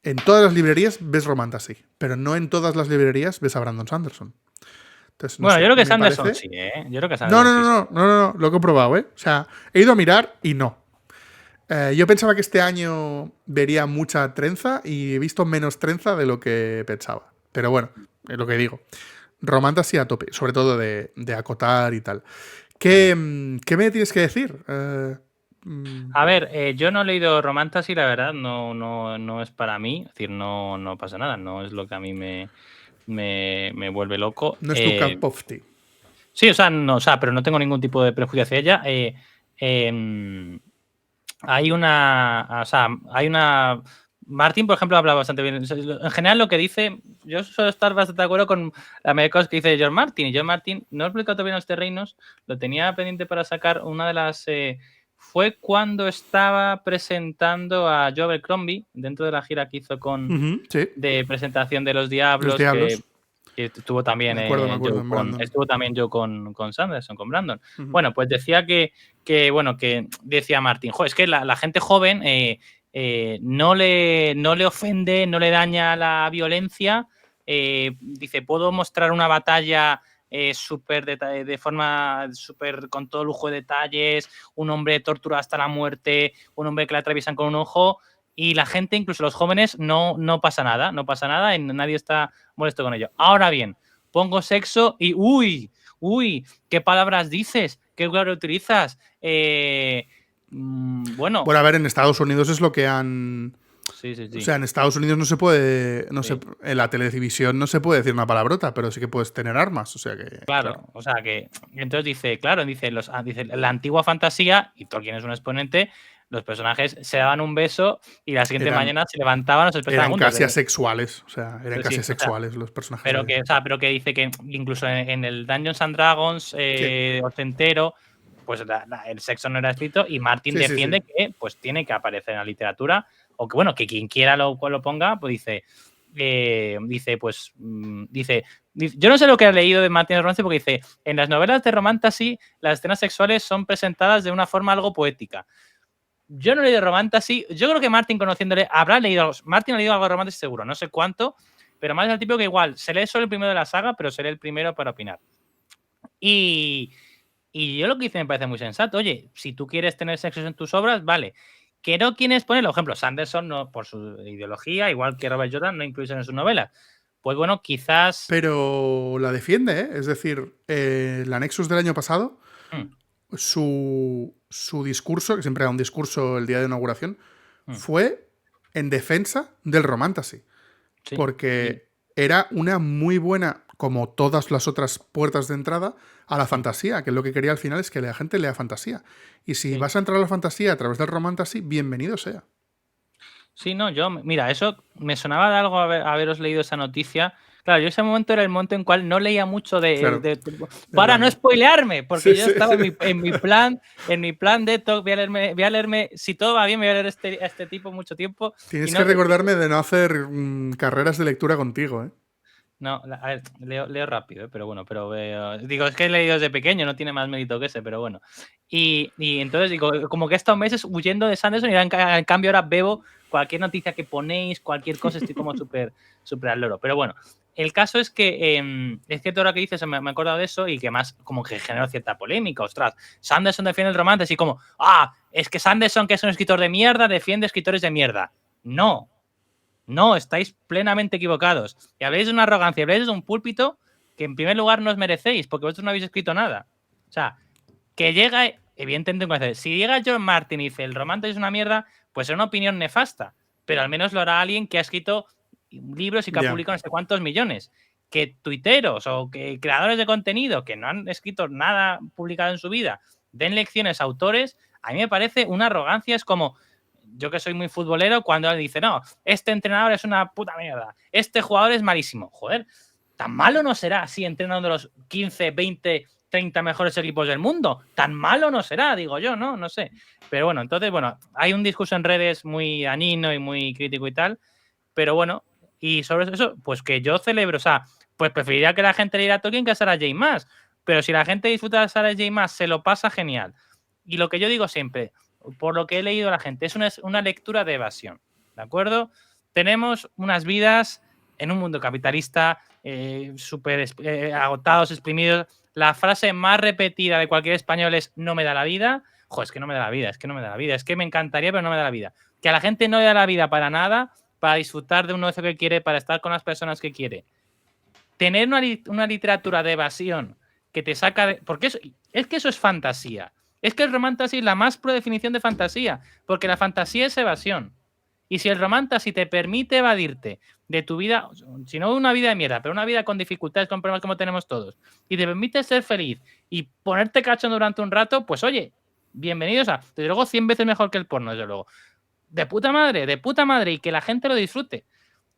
A: en todas las librerías ves Romantasy, pero no en todas las librerías ves a Brandon Sanderson. Entonces, no
B: bueno,
A: sé,
B: yo creo que
A: me
B: Sanderson
A: parece...
B: sí, Yo creo que Sanderson
A: No, lo he comprobado, O sea, he ido a mirar y no. Yo pensaba que este año vería mucha trenza y he visto menos trenza de lo que pensaba. Pero bueno, es lo que digo. Romantasy a tope, sobre todo de acotar y tal. ¿Qué me tienes que decir?
B: A ver, yo no he leído Romantasy, la verdad, no es para mí. Es decir, no pasa nada, no es lo que a mí me vuelve loco.
A: No es tu cup of tea.
B: Sí, pero no tengo ningún tipo de prejuicio hacia ella. Hay una... Martin, por ejemplo, habla bastante bien. En general, lo que dice, yo suelo estar bastante de acuerdo con la mayoría de cosas que dice George Martin. Y George Martin no ha publicado todavía en los Reinos, lo tenía pendiente para sacar. Una de las... fue cuando estaba presentando a Joe Abercrombie dentro de la gira que hizo de presentación de Los Diablos. Que estuvo también,
A: me acuerdo,
B: estuvo también yo con Sanderson, con Brandon. Bueno, pues decía que decía Martin, es que la gente joven no le ofende, no le daña la violencia. Dice, puedo mostrar una batalla de forma súper con todo lujo de detalles, un hombre torturado hasta la muerte, un hombre que le atraviesan con un ojo. Y la gente, incluso los jóvenes, no pasa nada y nadie está molesto con ello. Ahora bien, pongo sexo y ¡uy! ¿Qué palabras dices? ¿Qué claro utilizas? Bueno,
A: a ver, en Estados Unidos es lo que han...
B: Sí.
A: O sea, en Estados Unidos no se puede... en la televisión no se puede decir una palabrota, pero sí que puedes tener armas, o sea que...
B: Claro. O sea que... Entonces dice, dice la antigua fantasía, y Tolkien es un exponente, los personajes se daban un beso y la siguiente mañana se levantaban o se despertaban
A: juntos. Eran casi asexuales, o sea, asexuales los personajes.
B: Pero que dice que incluso en el Dungeons and Dragons ochentero, pues el sexo no era escrito y Martin defiende que pues tiene que aparecer en la literatura o que bueno, que quien quiera lo ponga, pues dice, yo no sé lo que ha leído de Martin Romance porque dice, en las novelas de Romantasy las escenas sexuales son presentadas de una forma algo poética. Yo no he leído Romantasy. Yo creo que Martin, conociéndole, habrá leído algo. Martin ha leído algo de Romantasy seguro, no sé cuánto, pero más es el tipo que igual se lee solo el primero de la saga, pero seré el primero para opinar. Y yo lo que dice me parece muy sensato. Oye, si tú quieres tener sexo en tus obras, vale. Que no quieres ponerlo. Por ejemplo, Sanderson, no, por su ideología, igual que Robert Jordan, no incluye en sus novelas. Pues bueno, quizás...
A: Pero la defiende, ¿eh? Es decir, la Nexus del año pasado... Su discurso, que siempre era un discurso el día de inauguración, fue en defensa del Romantasy. Sí, porque era una muy buena, como todas las otras puertas de entrada, a la fantasía, que lo que quería al final es que la gente lea fantasía. Y si vas a entrar a la fantasía a través del Romantasy, bienvenido sea.
B: Sí, no, mira, eso me sonaba de algo haberos leído esa noticia. Claro, yo ese momento era el momento en cual no leía mucho
A: Claro, en
B: para no
A: plan.
B: spoilearme,
A: Sí,
B: porque yo
A: sí,
B: estaba
A: sí.
B: en mi plan de talk, voy a leerme, si todo va bien, me voy a leer a este tipo mucho tiempo. Y
A: Tienes que
B: no,
A: recordarme de no hacer carreras de lectura contigo, ¿eh?
B: no, a ver, leo rápido, pero bueno, digo, es que he leído desde pequeño, no tiene más mérito que ese, pero bueno. Y entonces digo, como que he estado meses huyendo de Sanderson y en cambio ahora bebo cualquier noticia que ponéis, cualquier cosa, estoy como súper al loro. Pero bueno, el caso es que todo lo que dices me he acordado de eso y que más como que generó cierta polémica. Ostras, Sanderson defiende el romance así como, es que Sanderson, que es un escritor de mierda, defiende escritores de mierda. No, no, estáis plenamente equivocados. Y habléis de una arrogancia, habléis de un púlpito que en primer lugar no os merecéis, porque vosotros no habéis escrito nada. O sea, que llega, evidentemente, si llega John Martin y dice el romance es una mierda, pues es una opinión nefasta. Pero al menos lo hará alguien que ha escrito libros y que ha
A: Ya.
B: publicado no sé cuántos millones. Que tuiteros o que creadores de contenido que no han escrito nada publicado en su vida den lecciones a autores, a mí me parece una arrogancia. Es como, yo que soy muy futbolero, cuando él dice, no, este entrenador es una puta mierda, este jugador es malísimo. Joder, tan malo no será si entrenando los 15, 20, 30 mejores equipos del mundo. Tan malo no será, digo yo, ¿no? No sé. Pero bueno, entonces, bueno, hay un discurso en redes muy dañino y muy crítico y tal, pero bueno, y sobre eso, pues que yo celebro, o sea, pues preferiría que la gente leyera a Tolkien que a Sarah J. Maas, pero si la gente disfruta de Sarah J. Maas, se lo pasa genial. Y lo que yo digo siempre, por lo que he leído a la gente, es una lectura de evasión, ¿de acuerdo? Tenemos unas vidas en un mundo capitalista súper agotados, exprimidos. La frase más repetida de cualquier español es no me da la vida. Joder, es que no me da la vida, es que no me da la vida, es que me encantaría, pero no me da la vida. Que a la gente no le da la vida para nada, para disfrutar de un ocio que quiere, para estar con las personas que quiere. Tener una literatura de evasión que te saca de... Porque es que eso es fantasía. Es que el romantasy es la más pro definición de fantasía, porque la fantasía es evasión. Y si el romantasy te permite evadirte de tu vida, si no una vida de mierda, pero una vida con dificultades, con problemas como tenemos todos, y te permite ser feliz y ponerte cacho durante un rato, pues oye, bienvenidos a... Desde luego 100 veces mejor que el porno, desde luego. De puta madre, y que la gente lo disfrute.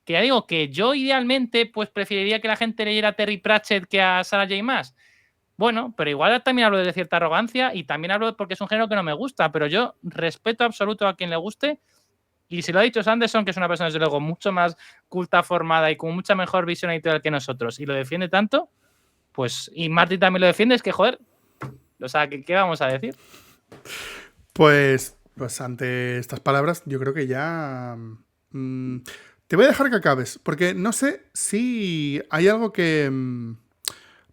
B: Que ya digo que yo idealmente pues preferiría que la gente leyera a Terry Pratchett que a Sarah J. Maas. Bueno, pero igual también hablo de cierta arrogancia y también hablo porque es un género que no me gusta, pero yo respeto absoluto a quien le guste. Y si lo ha dicho Sanderson, que es una persona desde luego mucho más culta, formada y con mucha mejor visión editorial que nosotros, y lo defiende tanto, pues, y Martin también lo defiende, es que joder, o sea, ¿qué vamos a decir?
A: Pues ante estas palabras, yo creo que ya. Te voy a dejar que acabes, porque no sé si hay algo que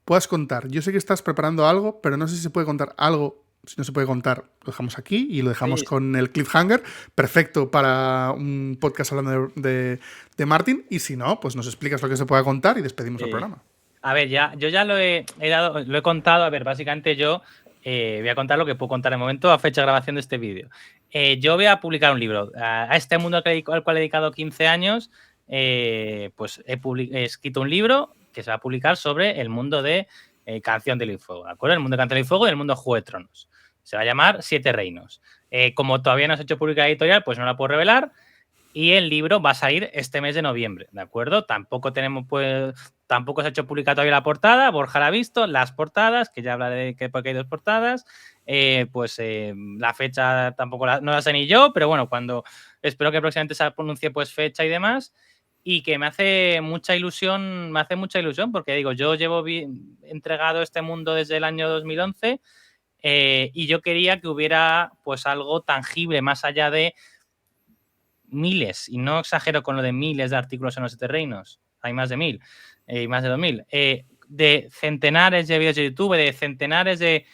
A: puedas contar. Yo sé que estás preparando algo, pero no sé si se puede contar algo. Si no se puede contar, lo dejamos aquí y lo dejamos
B: Sí.
A: con el cliffhanger. Perfecto para un podcast hablando de Martin. Y si no, pues nos explicas lo que se pueda contar y despedimos el programa.
B: A ver, yo ya lo he contado. A ver, básicamente yo voy a contar lo que puedo contar en el momento a fecha de grabación de este vídeo. Yo voy a publicar un libro. A este mundo al cual he dedicado 15 años, pues he escrito un libro que se va a publicar sobre el mundo de Canción del Fuego, ¿de acuerdo? El mundo de Canción del Fuego y el mundo de Juego de Tronos. Se va a llamar Siete Reinos. Como todavía no se ha hecho pública editorial, pues no la puedo revelar. Y el libro va a salir este mes de noviembre, ¿de acuerdo? Tampoco se ha hecho pública todavía la portada, Borja la ha visto, las portadas, que ya hablaré de que porque hay dos portadas, la fecha tampoco no la sé ni yo, pero bueno, cuando espero que próximamente se pronuncie pues fecha y demás, y que me hace mucha ilusión, porque digo, yo llevo entregado este mundo desde el año 2011 y yo quería que hubiera pues algo tangible más allá de miles, y no exagero con lo de miles de artículos en los Siete Reinos, hay más de 1000 y más de 2000, de centenares de vídeos de YouTube, de centenares de...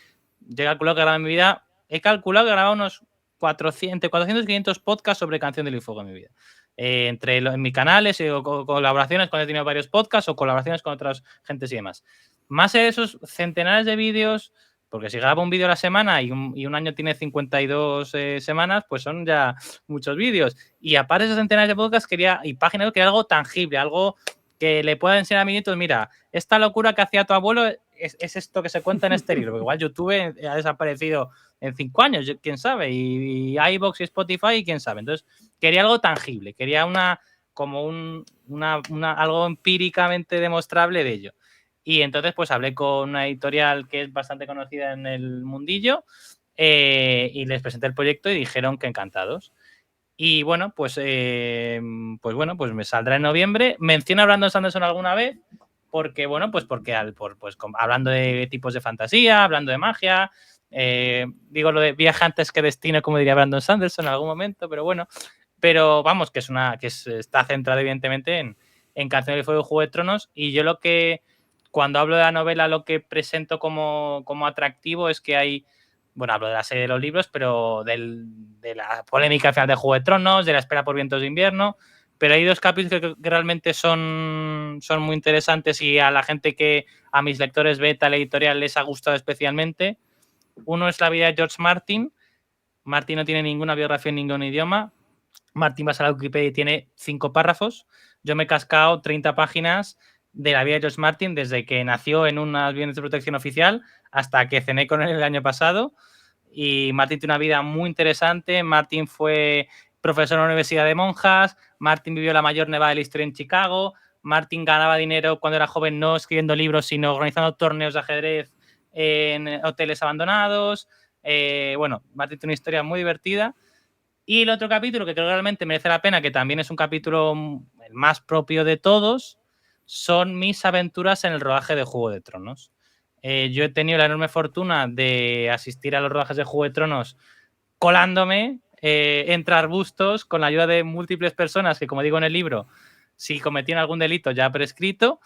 B: Yo he calculado que en mi vida, he grabado unos 400 y 500 podcasts sobre Canción del Fuego en mi vida. En mis canales, colaboraciones cuando he tenido varios podcasts o colaboraciones con otras gentes y demás. Más de esos centenares de vídeos, porque si grabo un vídeo a la semana y un año tiene 52 semanas, pues son ya muchos vídeos. Y aparte de esos centenares de podcasts y páginas, quería algo tangible, algo que le pueda enseñar a mi nieto. Mira, esta locura que hacía tu abuelo es esto que se cuenta en este libro. Porque igual YouTube ha desaparecido en 5 años, quién sabe, y iVoox y Spotify, quién sabe. Entonces, quería algo tangible, quería algo empíricamente demostrable de ello. Y entonces, pues hablé con una editorial que es bastante conocida en el mundillo y les presenté el proyecto y dijeron que encantados. Y bueno, pues me saldrá en noviembre. Menciono a Brandon Sanderson alguna vez, porque, hablando de tipos de fantasía, hablando de magia, digo lo de viaje antes que destino, como diría Brandon Sanderson en algún momento, pero bueno. Pero vamos, que está centrado evidentemente en Canción del Fuego y Juego de Tronos. Y yo cuando hablo de la novela, lo que presento como atractivo es que hay, bueno, hablo de la serie de los libros, pero de la polémica al final de Juego de Tronos, de la espera por vientos de invierno, pero hay 2 capítulos que realmente son muy interesantes y a la gente a mis lectores beta, la editorial, les ha gustado especialmente. Uno es la vida de George Martin. Martin no tiene ninguna biografía en ningún idioma. Martin vas a la Wikipedia y tiene 5 párrafos. Yo me he cascado 30 páginas de la vida de George Martin desde que nació en unas bienes de protección oficial hasta que cené con él el año pasado. Y Martin tiene una vida muy interesante. Martin fue profesor en la Universidad de Monjas. Martin vivió la mayor nevada de la historia en Chicago. Martin ganaba dinero cuando era joven no escribiendo libros, sino organizando torneos de ajedrez en hoteles abandonados. Martin tiene una historia muy divertida. Y el otro capítulo que creo que realmente merece la pena, que también es un capítulo el más propio de todos, son mis aventuras en el rodaje de Juego de Tronos. Yo he tenido la enorme fortuna de asistir a los rodajes de Juego de Tronos colándome entre arbustos con la ayuda de múltiples personas que, como digo en el libro, si cometían algún delito ya prescrito.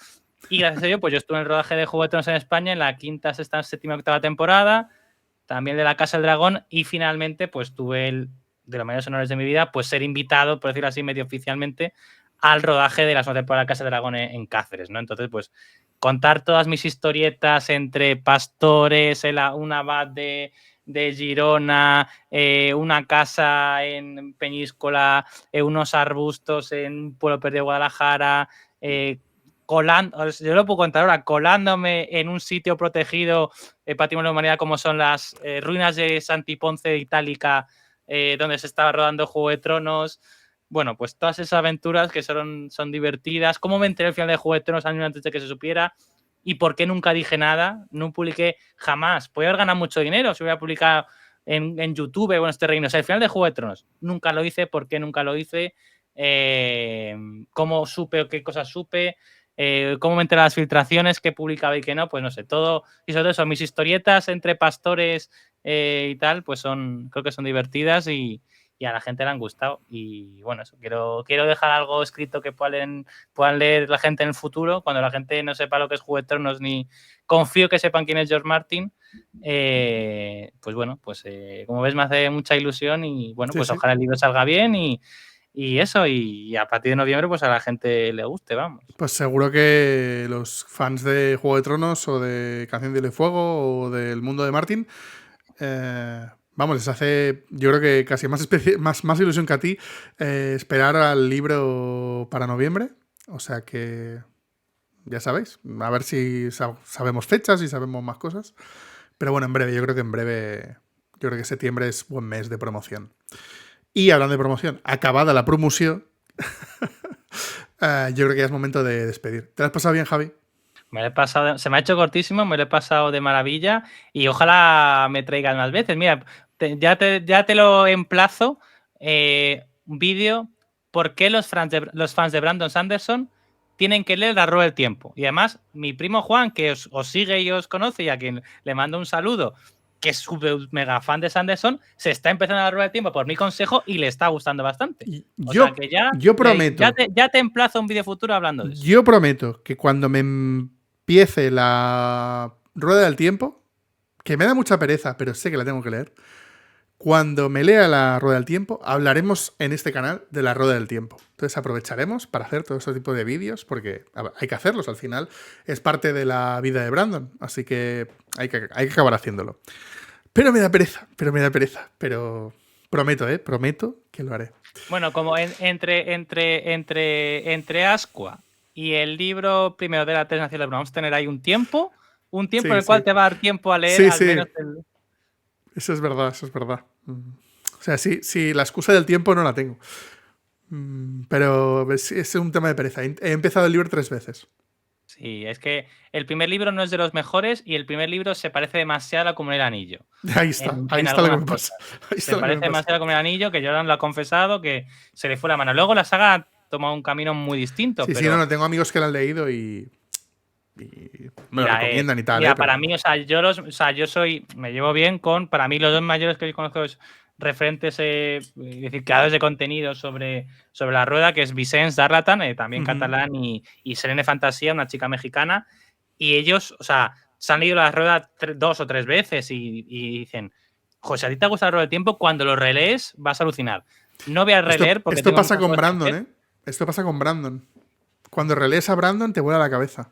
B: Y gracias a ello, pues yo estuve en el rodaje de Juego de Tronos en España en la 5ª, 6ª, 7ª, 8ª temporada, también de La Casa del Dragón, y finalmente pues tuve de los mayores honores de mi vida, pues ser invitado, por decirlo así, medio oficialmente, al rodaje de la 2ª temporada de La Casa del Dragón en Cáceres, ¿no? Entonces, pues, contar todas mis historietas entre pastores, un abad de Girona, una casa en Peñíscola, unos arbustos en un pueblo perdido de Guadalajara, yo lo puedo contar ahora, colándome en un sitio protegido patrimonio de la humanidad como son las ruinas de Santiponce de Itálica, donde se estaba rodando Juego de Tronos. Bueno, pues todas esas aventuras que son divertidas. ¿Cómo me enteré al final de Juego de Tronos años antes de que se supiera? ¿Y por qué nunca dije nada? No publiqué jamás. Podía haber ganado mucho dinero si hubiera publicado en YouTube, bueno, este reino. O sea, al final de Juego de Tronos nunca lo hice. ¿Por qué nunca lo hice? ¿Cómo supe o qué cosas supe? Cómo me enteré de las filtraciones, qué publicaba y qué no, pues no sé, todo. Y sobre todo eso, mis historietas entre pastores y tal, pues creo que son divertidas y a la gente le han gustado. Y bueno, eso, quiero dejar algo escrito que puedan leer la gente en el futuro, cuando la gente no sepa lo que es Juego de Tronos, ni confío que sepan quién es George Martin. Pues bueno, pues como ves me hace mucha ilusión y bueno,
A: Sí,
B: pues
A: sí.
B: ojalá el libro salga bien y eso, y a partir de noviembre pues a la gente le guste, vamos.
A: Pues seguro que los fans de Juego de Tronos o de Canción de Hielo y Fuego o del mundo de Martin, vamos, les hace, yo creo que casi más ilusión que a ti esperar al libro para noviembre. O sea que ya sabéis, a ver si sabemos fechas y sabemos más cosas. Pero bueno, yo creo que septiembre es buen mes de promoción. Y hablando de promoción, acabada la promoción, yo creo que ya es momento de despedir. ¿Te lo has pasado bien, Javi?
B: Me lo he pasado, se me ha hecho cortísimo, me lo he pasado de maravilla y ojalá me traigan más veces. Mira, ya te lo emplazo, un vídeo, ¿por qué los fans de Brandon Sanderson tienen que leer La Rueda del Tiempo? Y además, mi primo Juan, que os sigue y os conoce y a quien le mando un saludo, que es súper mega fan de Sanderson, se está empezando a La Rueda del Tiempo por mi consejo y le está gustando bastante. O sea que
A: yo prometo.
B: Ya te emplazo un vídeo futuro hablando de eso.
A: Yo prometo que cuando me empiece la Rueda del Tiempo, que me da mucha pereza, pero sé que la tengo que leer, cuando me lea la Rueda del Tiempo, hablaremos en este canal de la Rueda del Tiempo. Entonces aprovecharemos para hacer todo este tipo de vídeos, porque hay que hacerlos, al final es parte de la vida de Brandon, así que hay que acabar haciéndolo. Pero me da pereza, pero prometo, prometo que lo haré.
B: Bueno, como entre Ascua y el libro primero de la Tres Naciones, vamos a tener ahí un tiempo. un tiempo en
A: Sí,
B: el cual
A: sí.
B: te va a dar tiempo a leer
A: Sí,
B: al
A: sí.
B: menos el...
A: Eso es verdad, eso es verdad. O sea, sí, la excusa del tiempo no la tengo. Pero es un tema de pereza. He empezado el libro 3 veces.
B: Sí, es que el primer libro no es de los mejores y el primer libro se parece demasiado a La Comunidad del Anillo.
A: Ahí está
B: En
A: lo que
B: algunas
A: me pasa.
B: cosas.
A: Ahí
B: Se
A: está lo que me
B: parece
A: pasa.
B: demasiado a La Comunidad del Anillo, que Jordan lo ha confesado, que se le fue la mano. Luego la saga toma un camino muy distinto,
A: Sí,
B: pero
A: no, tengo amigos que lo han leído y me lo recomiendan y tal,
B: mira,
A: pero
B: para mí, o sea, yo soy, me llevo bien con, para mí los dos mayores que yo conozco es referentes, es decir, creadores de contenido sobre la rueda, que es Vicens Darlatan, también catalán, y Selene Fantasía, una chica mexicana, y ellos, o sea, se han leído la rueda 2 o 3 veces y dicen, José, a ti te gusta la rueda del tiempo, cuando lo relees vas a alucinar. No voy a releer porque
A: esto
B: tengo
A: pasa
B: muchas
A: con
B: cosas que
A: Brandon,
B: hacer.
A: ¿eh? Esto pasa con Brandon. Cuando relees a Brandon te vuela la cabeza.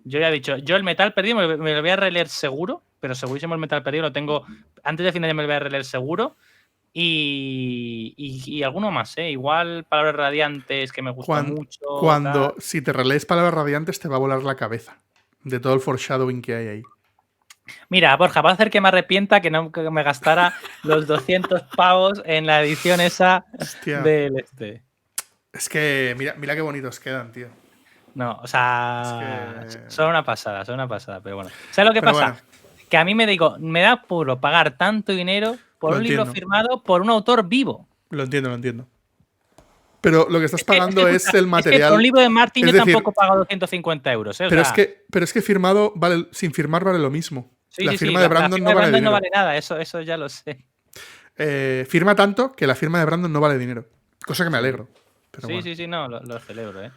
B: Yo ya he dicho, yo el Metal Perdido me lo voy a releer seguro, pero segurísimo el Metal Perdido lo tengo. Antes de final ya me lo voy a releer seguro. Y alguno más, ¿eh? Igual Palabras Radiantes, que me gustó mucho. Tal.
A: Si te relees Palabras Radiantes te va a volar la cabeza. De todo el foreshadowing que hay ahí.
B: Mira, Borja, va a hacer que me arrepienta que no que me gastara los 200 pavos en la edición esa
A: Hostia.
B: del este.
A: Es que mira qué bonitos quedan, tío.
B: No, o sea,
A: Es que...
B: son una pasada, pero bueno. ¿Sabes lo que
A: Pero
B: pasa?
A: bueno,
B: Que a mí me da puro pagar tanto dinero por
A: lo
B: un libro
A: entiendo.
B: firmado por un autor vivo.
A: Lo entiendo. Pero lo que estás pagando es
B: Escucha,
A: el
B: es que por un
A: material.
B: libro de Martin
A: Es
B: yo tampoco
A: decir,
B: he pagado 250 euros, ¿eh? O
A: pero
B: sea,
A: es que firmado vale, sin firmar vale lo mismo.
B: sí,
A: La
B: sí, sí.
A: firma de
B: La
A: Brandon
B: firma
A: no
B: de
A: vale
B: Brandon no
A: dinero.
B: vale nada, eso ya lo sé.
A: Firma tanto que la firma de Brandon no vale dinero. Cosa que me
B: Sí,
A: alegro. Pero
B: sí,
A: bueno.
B: sí, sí, no, lo celebro, ¿eh?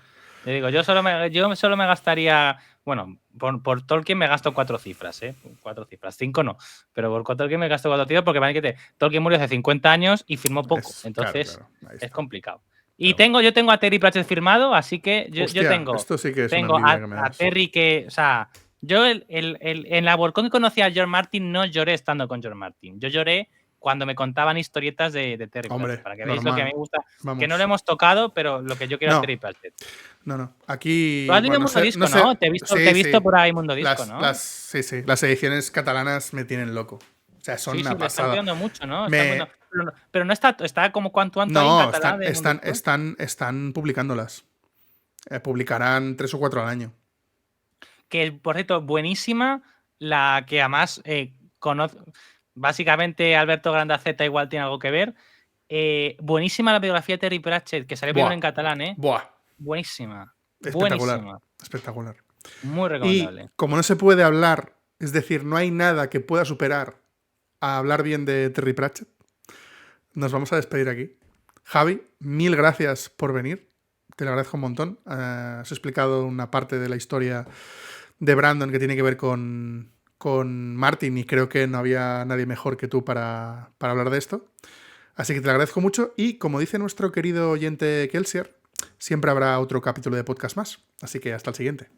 B: Te digo, yo solo me gastaría, bueno, por Tolkien me gasto 4 cifras, ¿eh? 4 cifras, 5 no, pero por Tolkien me gasto 4 cifras porque Tolkien murió hace 50 años y firmó poco,
A: Claro,
B: entonces
A: ahí
B: es
A: está.
B: complicado. Y
A: Pero bueno.
B: yo tengo a Terry Pratchett firmado, así que yo
A: Hostia, esto sí que es una
B: tengo
A: envidia que me
B: a
A: das.
B: Terry que, o sea, yo en la WorldCon que conocí a George Martin no lloré estando con George Martin, yo lloré cuando me contaban historietas de Terry Pratchett,
A: Hombre,
B: para que veáis lo que a mí
A: normal.
B: me gusta, que no lo
A: Vamos.
B: hemos tocado, pero lo que yo quiero a
A: No,
B: Terry Pratchett.
A: no.
B: Tú
A: Aquí,
B: has leído
A: bueno,
B: Mundo Disco,
A: no sé.
B: ¿no? Te he
A: Sí,
B: visto
A: sí.
B: por ahí Mundo Disco, ¿no?
A: Sí. Las ediciones catalanas me tienen loco. O sea, son
B: Sí,
A: una
B: le están
A: pasada.
B: cuidando mucho, ¿no?
A: Me...
B: Pero no está como cuanto ahí en
A: No,
B: catalán de Mundo Disco.
A: están publicándolas. Publicarán 3 o 4 al año.
B: Que, por cierto, buenísima, la que además básicamente Alberto Grandaceta igual tiene algo que ver. Buenísima la biografía de Terry Pratchett, que salió primero
A: Buah,
B: en catalán, ¿eh?
A: buah.
B: Buenísima.
A: Espectacular.
B: Buenísima.
A: Espectacular.
B: Muy
A: Y
B: recomendable.
A: como no se puede hablar, es decir, no hay nada que pueda superar a hablar bien de Terry Pratchett, nos vamos a despedir aquí. Javi, mil gracias por venir. Te lo agradezco un montón. Has explicado una parte de la historia de Brandon que tiene que ver con Martin y creo que no había nadie mejor que tú para hablar de esto. Así que te lo agradezco mucho y como dice nuestro querido oyente Kelsier, siempre habrá otro capítulo de podcast más. Así que hasta el siguiente.